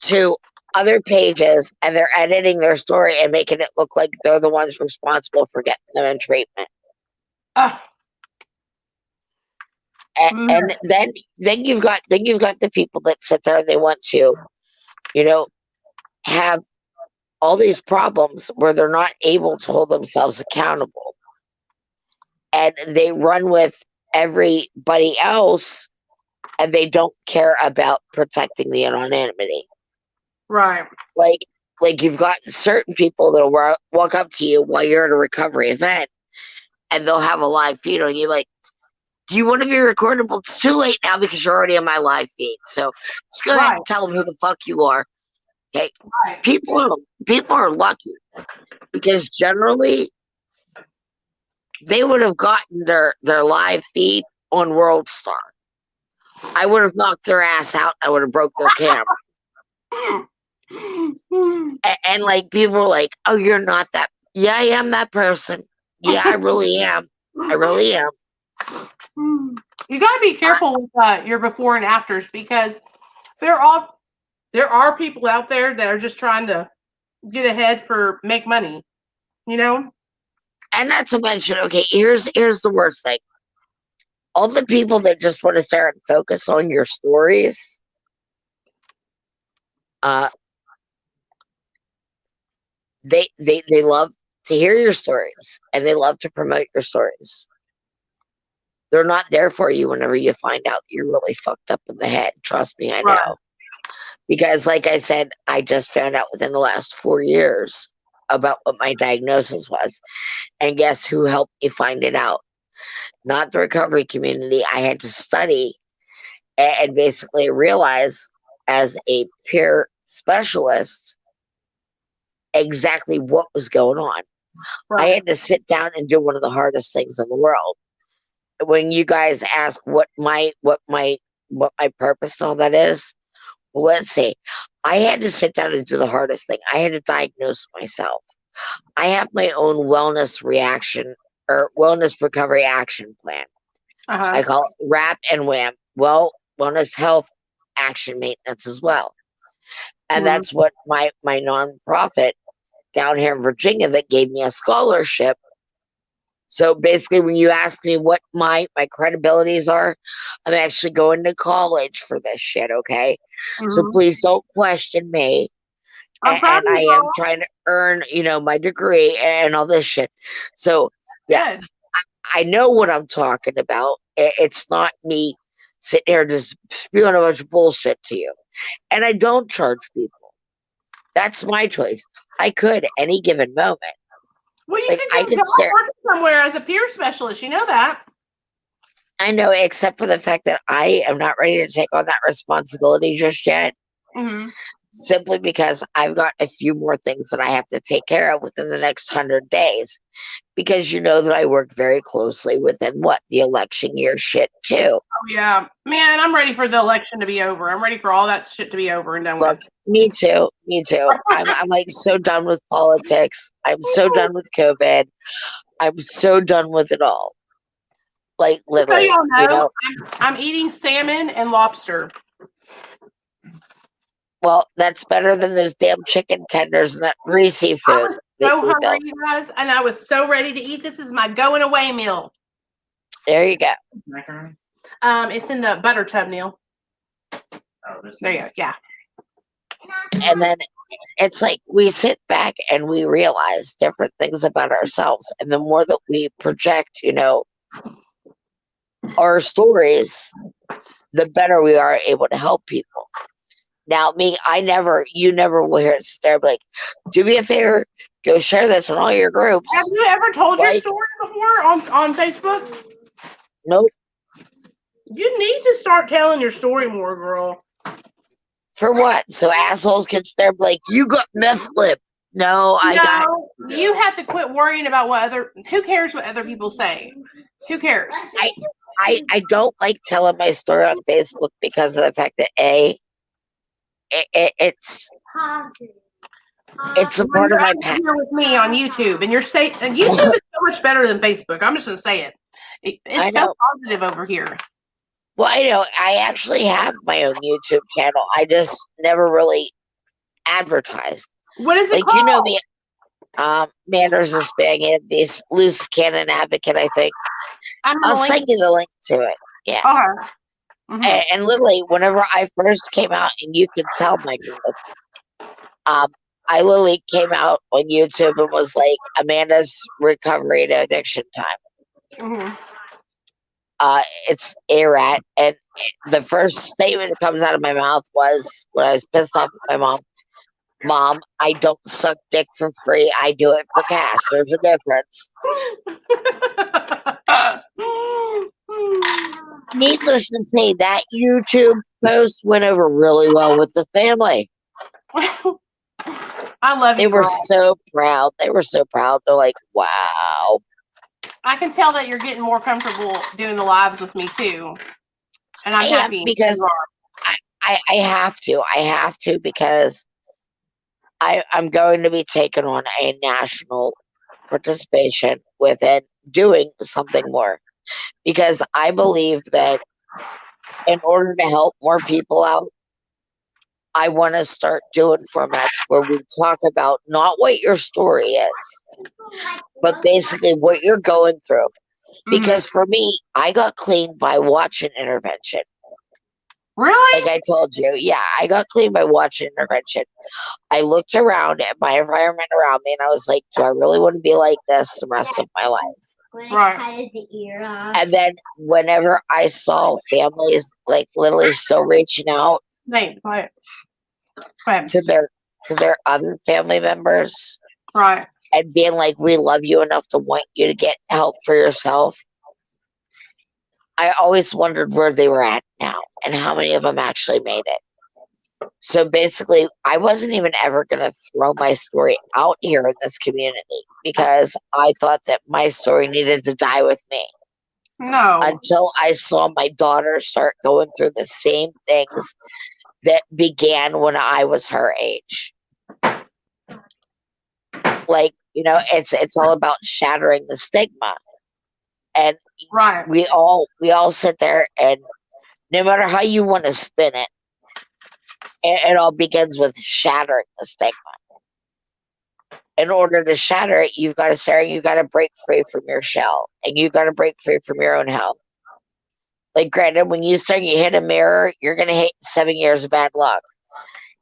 to other pages, and they're editing their story and making it look like they're the ones responsible for getting them in treatment. And then you've got the people that sit there and they want to, have all these problems where they're not able to hold themselves accountable, and they run with everybody else, and they don't care about protecting the anonymity. Right. Like you've got certain people that'll walk up to you while you're at a recovery event, and they'll have a live feed on you. Like, do you want to be recorded? Well, it's too late now because you're already on my live feed. So just go ahead and tell them who the fuck you are. Okay. Right. People are lucky, because generally they would have gotten their live feed on World Star. I would have knocked their ass out. I would have broke their camera. And like, people were like, "Oh, you're not that." Yeah, I am that person. Yeah, I really am. I really am. You got to be careful with your before and afters, because there are people out there that are just trying to get ahead make money, And not to mention, okay, here's the worst thing. All the people that just want to stare and focus on your stories, they love to hear your stories, and they love to promote your stories. They're not there for you whenever you find out you're really fucked up in the head. Trust me, I know. Right. Because like I said, I just found out within the last 4 years about what my diagnosis was. And guess who helped me find it out? Not the recovery community. I had to study and basically realize, as a peer specialist, exactly what was going on. Right. I had to sit down and do one of the hardest things in the world. When you guys ask what my purpose and all that is, well, let's see. I had to sit down and do the hardest thing. I had to diagnose myself. I have my own wellness recovery action plan. I call it WRAP and WHAM. Well, wellness health action maintenance as well. And that's what my nonprofit down here in Virginia that gave me a scholarship. So basically, when you ask me what my credibilities are, I'm actually going to college for this shit, okay? So please don't question me. And I am trying to earn, my degree and all this shit. So, yeah, I know what I'm talking about. It's not me sitting here just spewing a bunch of bullshit to you. And I don't charge people. That's my choice. I could at any given moment. Well, you could go work somewhere as a peer specialist. You know that. I know, except for the fact that I am not ready to take on that responsibility just yet. simply because I've got a few more things that I have to take care of within the next 100 days. Because you know that I work very closely within the election year shit too. Oh yeah, man, I'm ready for the election to be over. I'm ready for all that shit to be over and done Look, with. me too. I'm like so done with politics. I'm so done with COVID. I'm so done with it all. Like literally, So y'all know, I'm eating salmon and lobster. Well, that's better than those damn chicken tenders and that greasy food. I was so hungry, you guys, and I was so ready to eat. This is my going away meal. There you go. Macaroni. It's in the butter tub, Neil. Oh, there you go. Yeah. And then it's like we sit back and we realize different things about ourselves, and the more that we project, our stories, the better we are able to help people. Now, you never will hear it there, like, do me a favor, go share this in all your groups. Have you ever told your story before on Facebook? Nope. You need to start telling your story more, girl. For what? So assholes can stare like, you got meth lip. No, you have to quit worrying about who cares what other people say? Who cares? I don't like telling my story on Facebook because of the fact that it's a part of my past. Here with me on YouTube, and YouTube is so much better than Facebook. I'm just gonna say it. It's so positive over here. Well, I know. I actually have my own YouTube channel. I just never really advertised. What is it called? You know me, Manders is this loose cannon advocate, I think. I'll send you the link to it. Yeah. Okay. Mm-hmm. And literally, whenever I first came out, and you could tell my growth, I literally came out on YouTube and was like, Amanda's recovery to addiction time. Mm-hmm. It's ARAT, and the first statement that comes out of my mouth was when I was pissed off at my mom, I don't suck dick for free, I do it for cash. There's a difference. Needless to say, that YouTube post went over really well with the family. I love you. They were so proud. They were so proud. They're like, wow. I can tell that you're getting more comfortable doing the lives with me too. And I'm happy because I have to. I have to because I'm going to be taking on a national participation with it, doing something more. Because I believe that in order to help more people out, I want to start doing formats where we talk about not what your story is, but basically what you're going through. Because for me, I got clean by watching Intervention. Really? Like I told you, yeah, I got clean by watching Intervention. I looked around at my environment around me and I was like, do I really want to be like this the rest of my life? Right. And then whenever I saw families like literally still reaching out to their other family members, right, and being like, we love you enough to want you to get help for yourself, I always wondered where they were at now and how many of them actually made it. So basically, I wasn't even ever going to throw my story out here in this community because I thought that my story needed to die with me. No. Until I saw my daughter start going through the same things that began when I was her age. Like, it's all about shattering the stigma. And we all sit there, and no matter how you want to spin it, it all begins with shattering the stigma. In order to shatter it, you've got to break free from your shell, and you've got to break free from your own hell. Like, granted, when you hit a mirror, you're going to hit 7 years of bad luck.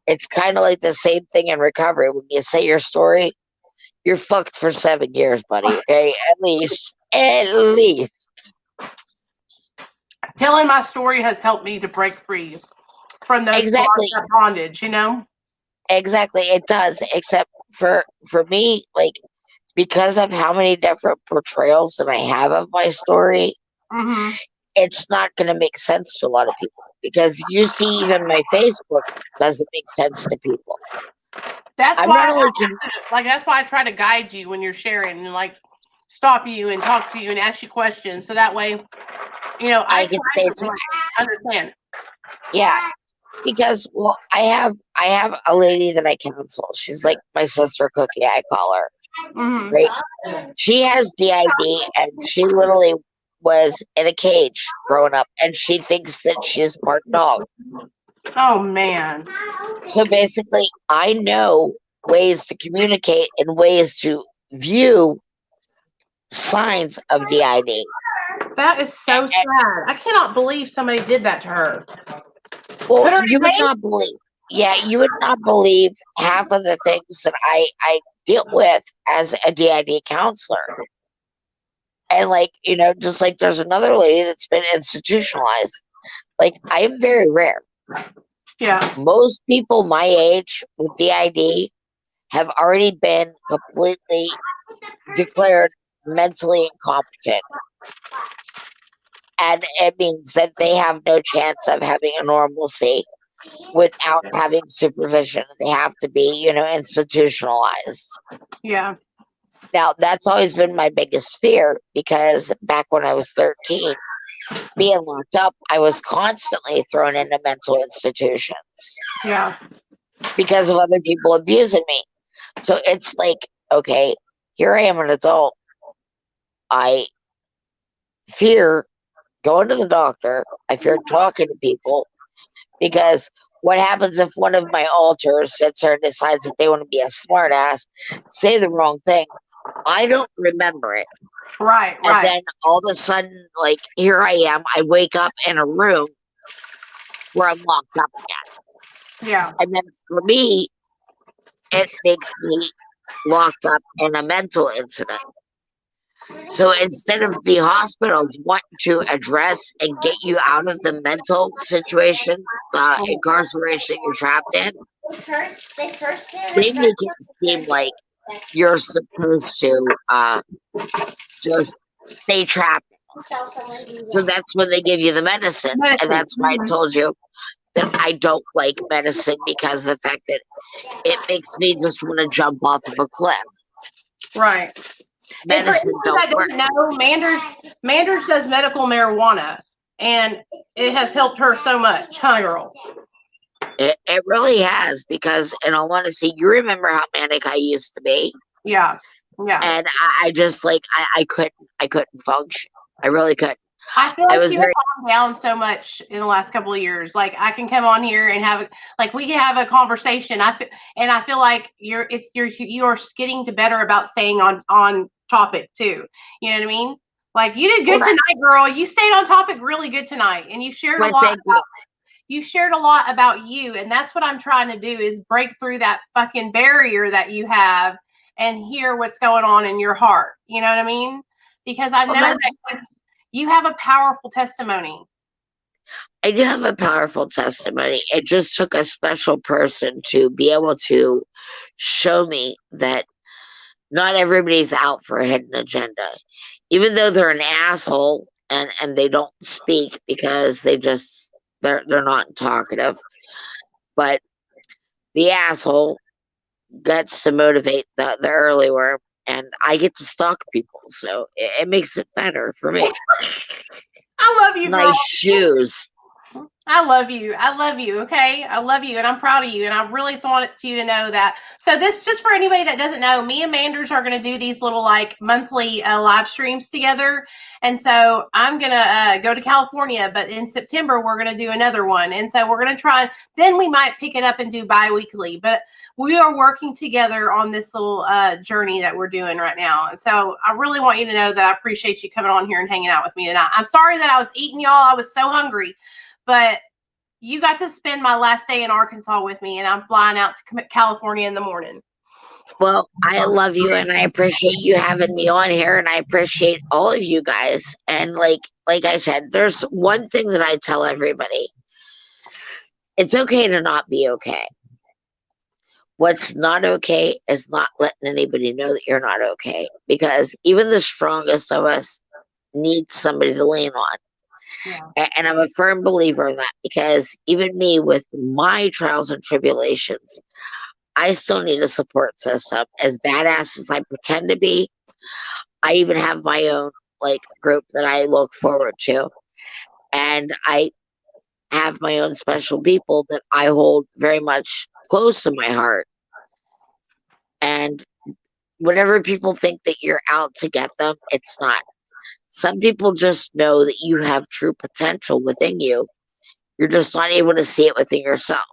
It's kind of like the same thing in recovery. When you say your story, you're fucked for 7 years, buddy. Okay, at least. Telling my story has helped me to break free from those bondage. Exactly, it does. Except for me, like, because of how many different portrayals that I have of my story, it's not going to make sense to a lot of people because you see, even my Facebook doesn't make sense to people. That's why that's why I try to guide you when you're sharing and like stop you and talk to you and ask you questions, so that way, I can stay to understand. Yeah, because I have a lady that I counsel. She's like my sister Cookie, I call her. Mm-hmm. Right? She has DID, and she literally was in a cage growing up, and she thinks that she's part dog. Oh man. So basically, I know ways to communicate and ways to view signs of DID. That is so sad. I cannot believe somebody did that to her. Well, you would not believe. Yeah, you would not believe half of the things that I deal with as a DID counselor. And just like there's another lady that's been institutionalized. Like, I'm very rare. Yeah. Most people my age with DID have already been completely declared mentally incompetent. And it means that they have no chance of having a normalcy without having supervision. They have to be, institutionalized. Yeah. Now, that's always been my biggest fear, because back when I was 13, being locked up, I was constantly thrown into mental institutions. Yeah. Because of other people abusing me. So it's like, okay, here I am, an adult. I fear going to the doctor. I fear talking to people, because what happens if one of my alters sits there and decides that they want to be a smart ass, say the wrong thing? I don't remember it. Right. And then all of a sudden, like, here I am. I wake up in a room where I'm locked up again. Yeah. And then for me, it makes me locked up in a mental incident. So instead of the hospitals wanting to address and get you out of the mental situation, the incarceration you're trapped in, they make it seem like you're supposed to just stay trapped. So that's when they give you the medicine. And that's why I told you that I don't like medicine, because of the fact that it makes me just want to jump off of a cliff. Right. Medicine don't work. No, Manders does medical marijuana, and it has helped her so much, huh, girl? It really has, because in all honesty, you remember how manic I used to be. Yeah. Yeah. And I just I couldn't function. I really couldn't. I feel like you have calmed down so much in the last couple of years. Like, I can come on here and we can have a conversation. I feel like you're getting to better about staying on topic too. You know what I mean? Like, you did good tonight, girl. You stayed on topic really good tonight, and you shared a lot. You shared a lot about you, and that's what I'm trying to do, is break through that fucking barrier that you have and hear what's going on in your heart. You know what I mean? Because I know that you have a powerful testimony. I do have a powerful testimony. It just took a special person to be able to show me that not everybody's out for a hidden agenda. Even though they're an asshole and they don't speak because they're not talkative. But the asshole gets to motivate the early worm, and I get to stalk people. So it makes it better for me. I love you, nice girl. Shoes. I love you. I love you. Okay. I love you. And I'm proud of you. And I really want you to know that. So this, just for anybody that doesn't know, me and Manders are going to do these little monthly live streams together. And so I'm going to go to California, but in September, we're going to do another one. And so we're going to try, then we might pick it up and do bi-weekly, but we are working together on this little journey that we're doing right now. And so I really want you to know that I appreciate you coming on here and hanging out with me tonight. I'm sorry that I was eating, y'all. I was so hungry. But you got to spend my last day in Arkansas with me, and I'm flying out to California in the morning. Well, I love you, and I appreciate you having me on here, and I appreciate all of you guys. And like I said, there's one thing that I tell everybody. It's okay to not be okay. What's not okay is not letting anybody know that you're not okay, because even the strongest of us need somebody to lean on. And I'm a firm believer in that, because even me, with my trials and tribulations, I still need a support system. As badass as I pretend to be, I even have my own group that I look forward to. And I have my own special people that I hold very much close to my heart. And whenever people think that you're out to get them, it's not. Some people just know that you have true potential within you. You're just not able to see it within yourself.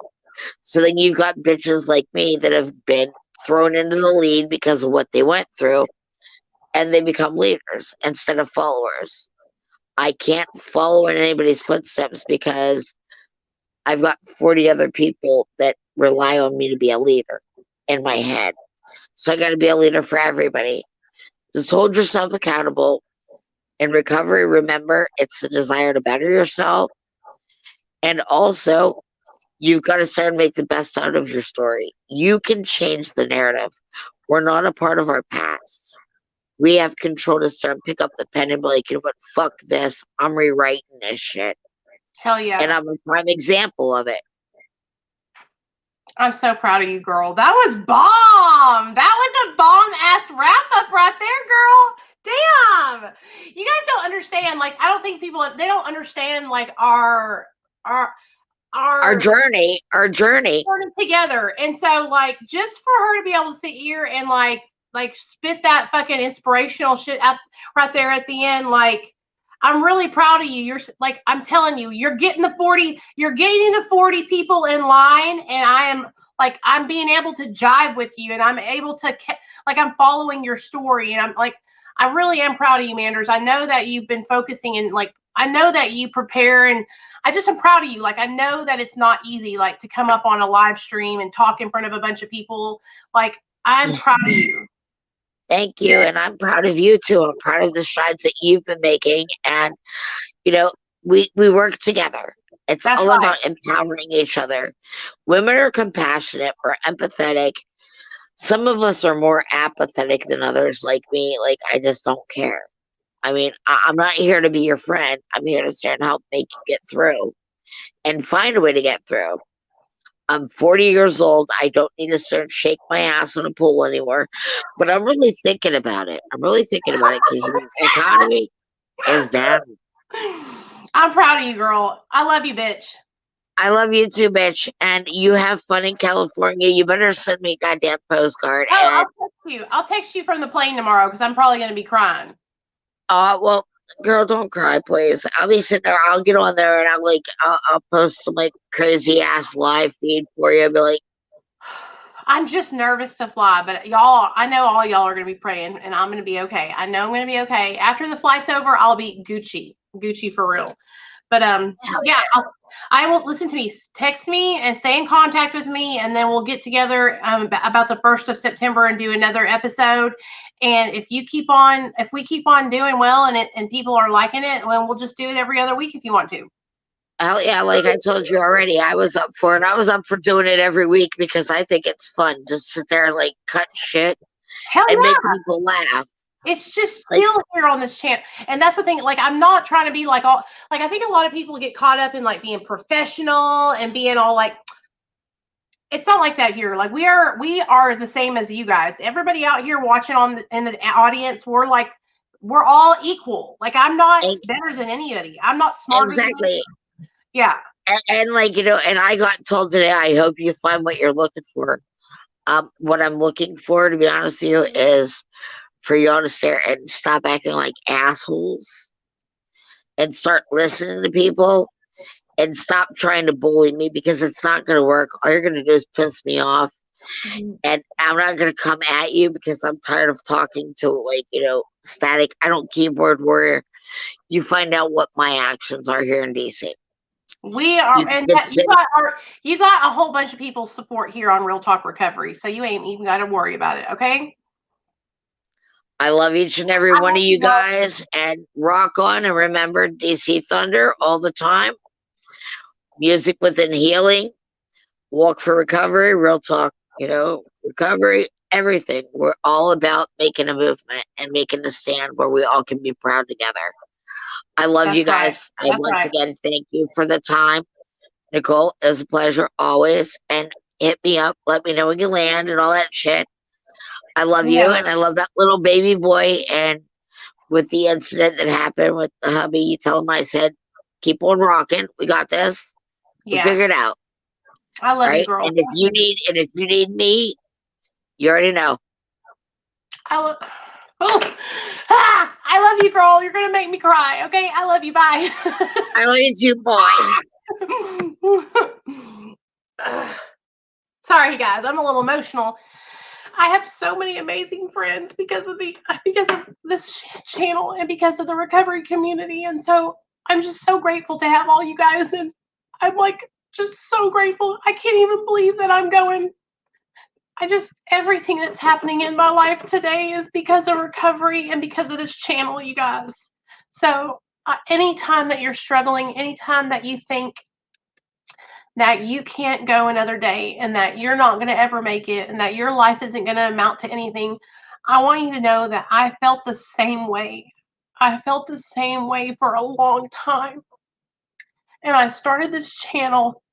So then you've got bitches like me that have been thrown into the lead because of what they went through, and they become leaders instead of followers. I can't follow in anybody's footsteps because I've got 40 other people that rely on me to be a leader in my head. So I got to be a leader for everybody. Just hold yourself accountable. In recovery, remember, it's the desire to better yourself. And also, you've got to start and make the best out of your story. You can change the narrative. We're not a part of our past. We have control to start and pick up the pen and be like, you know what, fuck this. I'm rewriting this shit. Hell yeah. And I'm a prime example of it. I'm so proud of you, girl. That was bomb. That was a bomb-ass wrap-up right there, girl. Damn. You guys don't understand. I don't think people, they don't understand, our journey together. And so, just for her to be able to sit here and, spit that fucking inspirational shit out right there at the end, I'm really proud of you. You're I'm telling you, you're getting the 40 people in line, and I'm being able to jive with you, and I'm able to I'm following your story, and I'm I really am proud of you, Manders. I know that you've been focusing, and I know that you prepare, and I just am proud of you. I know that it's not easy to come up on a live stream and talk in front of a bunch of people. I'm proud of you. Thank you. And I'm proud of you too. I'm proud of the strides that you've been making. And, we work together. It's all about empowering each other. Women are compassionate, we're empathetic. Some of us are more apathetic than others, like me. I just don't care. I mean, I'm not here to be your friend. I'm here to stand and help make you get through and find a way to get through. I'm 40 years old. I don't need to start and shake my ass on a pool anymore. But I'm really thinking about it. Because the economy is down. I'm proud of you, girl. I love you, bitch. I love you too, bitch. And you have fun in California. You better send me a goddamn postcard. Oh, I'll text you from the plane tomorrow, because I'm probably going to be crying. Well, girl, don't cry, please. I'll be sitting there. I'll get on there and I'll post some crazy ass live feed for you. I'll be like, I'm just nervous to fly, but y'all, I know all y'all are going to be praying, and I'm going to be okay. I know I'm going to be okay. After the flight's over, I'll be Gucci for real. But yeah, I will. Listen to me. Text me and stay in contact with me, and then we'll get together about the 1st of September and do another episode. And if we keep on doing well, and people are liking it, well, we'll just do it every other week if you want to. Hell yeah, like I told you already, I was up for it. I was up for doing it every week because I think it's fun. Just sit there and cut shit and make people laugh. It's just still here on this channel. And that's the thing, I'm not trying to be all, I think a lot of people get caught up in being professional and being all it's not like that here. We are the same as you guys. Everybody out here watching in the audience, we're all equal. I'm not better than anybody. I'm not smarter. Exactly. Yeah. And and I got told today, I hope you find what you're looking for. What I'm looking for, to be honest with you, is for y'all to stare and stop acting like assholes and start listening to people and stop trying to bully me, because it's not going to work. All you're going to do is piss me off. Mm-hmm. And I'm not going to come at you because I'm tired of talking to static. I don't keyboard warrior. You find out what my actions are here in DC. We are, you got a whole bunch of people's support here on Real Talk Recovery, so you ain't even got to worry about it, okay? I love each and every one of you guys, and rock on, and remember DC Thunder all the time. Music within healing, walk for recovery, real talk, recovery, everything. We're all about making a movement and making a stand where we all can be proud together. I love you guys. Right. Once again, thank you for the time. Nicole, it was a pleasure always. And hit me up. Let me know when you land and all that shit. I love you, and I love that little baby boy. And with the incident that happened with the hubby, you tell him I said, keep on rocking. We got this. We'll figure it out. I love you, girl. And if you need me, you already know. I love you, girl. You're gonna make me cry. Okay, I love you. Bye. I love you too, boy. Sorry, guys. I'm a little emotional. I have so many amazing friends because of this channel and because of the recovery community, and so I'm just so grateful to have all you guys, and I'm like just so grateful. I can't even believe that I'm going. Everything that's happening in my life today is because of recovery and because of this channel, you guys. So anytime that you're struggling, anytime that you think that you can't go another day and that you're not going to ever make it and that your life isn't going to amount to anything, I want you to know that I felt the same way. I felt the same way for a long time. And I started this channel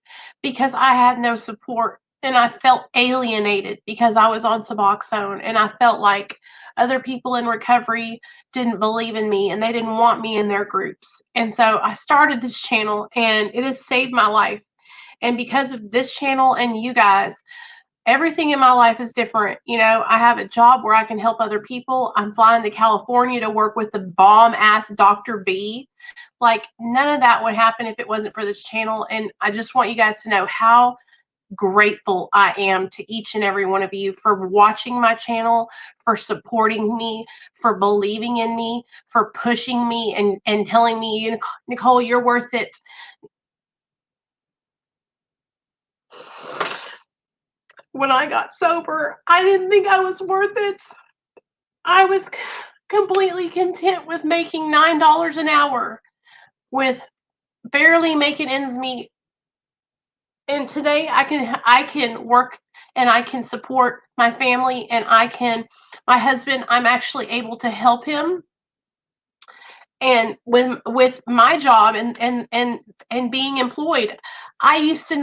because I had no support and I felt alienated because I was on Suboxone and I felt like other people in recovery didn't believe in me and they didn't want me in their groups. And so I started this channel and it has saved my life. And because of this channel and you guys, everything in my life is different. You know, I have a job where I can help other people. I'm flying to California to work with the bomb ass Dr. B. Like, none of that would happen if it wasn't for this channel. And I just want you guys to know how grateful I am to each and every one of you for watching my channel, for supporting me, for believing in me, for pushing me and telling me, Nicole, you're worth it. When I got sober, I didn't think I was worth it. I was completely content with making $9 an hour, with barely making ends meet. And today I can work and I can support my family and my husband, I'm actually able to help him. And with my job and being employed, I used to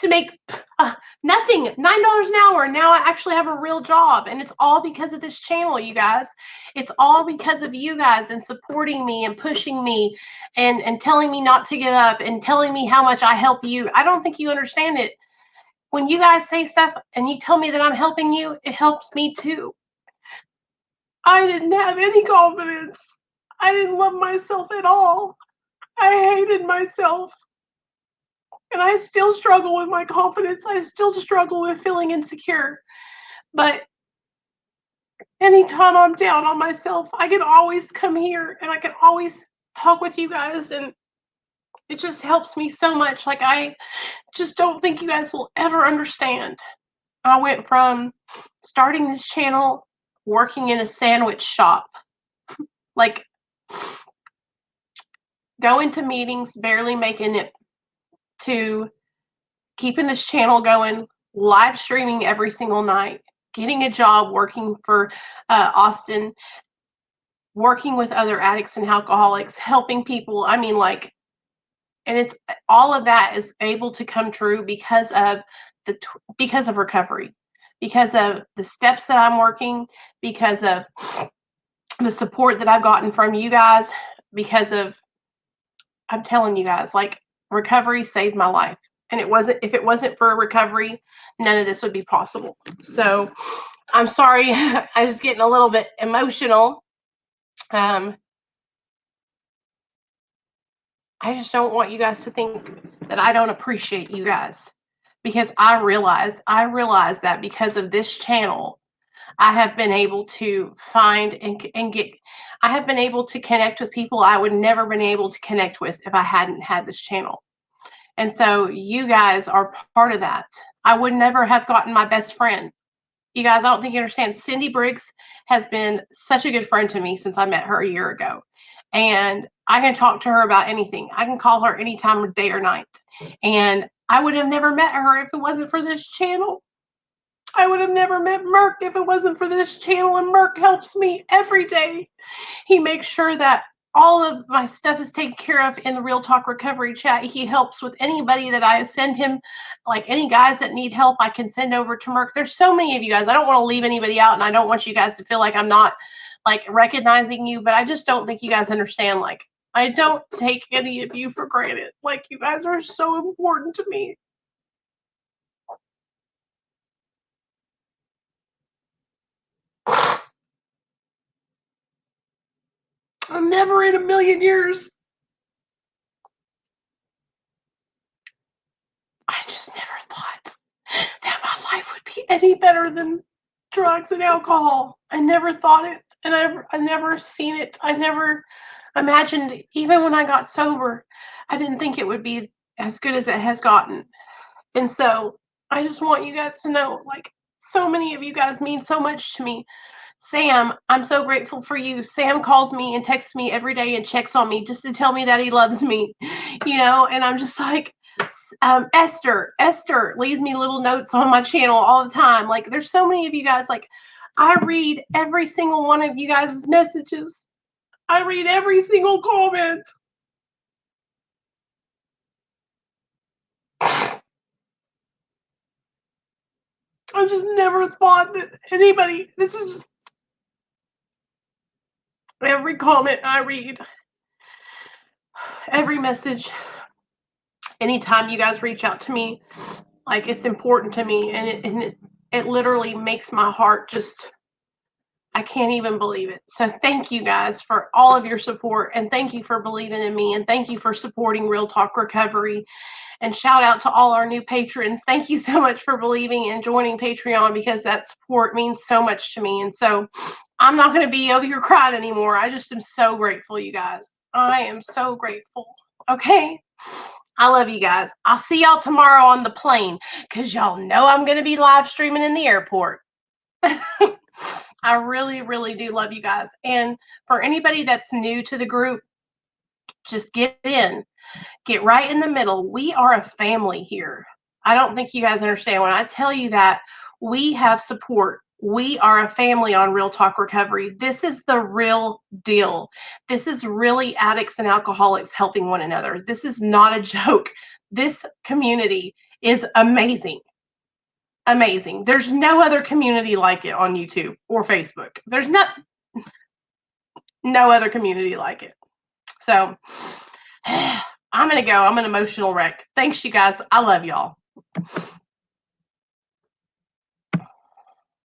make nothing, $9 an hour. Now I actually have a real job, and it's all because of this channel, you guys. It's all because of you guys and supporting me and pushing me and telling me not to give up and telling me how much I help you. I don't think you understand it. When you guys say stuff and you tell me that I'm helping you, it helps me too. I didn't have any confidence. I didn't love myself at all. I hated myself. And I still struggle with my confidence. I still struggle with feeling insecure. But anytime I'm down on myself, I can always come here and I can always talk with you guys. And it just helps me so much. Like, I just don't think you guys will ever understand. I went from starting this channel, working in a sandwich shop, like going to meetings, barely making it, to keeping this channel going, live streaming every single night, getting a job working for Austin, working with other addicts and alcoholics, helping people. I mean, like, and it's all of that is able to come true because of recovery, because of the steps that I'm working, because of the support that I've gotten from you guys, because of, I'm telling you guys, like, recovery saved my life. And if it wasn't for recovery, none of this would be possible. So I'm sorry, I was getting a little bit emotional. I just don't want you guys to think that I don't appreciate you guys, because I realize that because of this channel, I have been able to find I have been able to connect with people I would never been able to connect with if I hadn't had this channel. And so you guys are part of that. I would never have gotten my best friend. You guys, I don't think you understand. Cindy Briggs has been such a good friend to me since I met her a year ago. And I can talk to her about anything. I can call her anytime, day or night. And I would have never met her if it wasn't for this channel. I would have never met Merck if it wasn't for this channel. And Merck helps me every day. He makes sure that all of my stuff is taken care of in the Real Talk Recovery chat. He helps with anybody that I send him, like any guys that need help, I can send over to Merck. There's so many of you guys. I don't want to leave anybody out, and I don't want you guys to feel like I'm not like recognizing you, but I just don't think you guys understand. Like, I don't take any of you for granted. Like, you guys are so important to me. I'm never in a million years. I just never thought that my life would be any better than drugs and alcohol. I never thought it, and I never seen it. I never imagined, even when I got sober, I didn't think it would be as good as it has gotten. And so I just want you guys to know, like, so many of you guys mean so much to me. Sam, I'm so grateful for you. Sam calls me and texts me every day and checks on me just to tell me that he loves me, and I'm just like, Esther leaves me little notes on my channel all the time. Like, there's so many of you guys. Like, I read every single one of you guys' messages. I read every single comment. I just never thought that anybody, this is just every comment I read, every message, anytime you guys reach out to me, like, it's important to me, and it literally makes my heart just, I can't even believe it. So thank you guys for all of your support, and thank you for believing in me, and thank you for supporting Real Talk Recovery. And shout out to all our new patrons. Thank you so much for believing and joining Patreon, because that support means so much to me. And so I'm not going to be over here crying anymore. I just am so grateful, you guys. I am so grateful. Okay. I love you guys. I'll see y'all tomorrow on the plane, because y'all know I'm going to be live streaming in the airport. I really, really do love you guys. And for anybody that's new to the group, just get in. Get right in the middle. We are a family here. I don't think you guys understand when I tell you that we have support. We are a family on Real Talk Recovery. This is the real deal. This is really addicts and alcoholics helping one another. This is not a joke. This community is amazing. Amazing. There's no other community like it on YouTube or Facebook. There's no other community like it. So I'm going to go. I'm an emotional wreck. Thanks, you guys. I love y'all.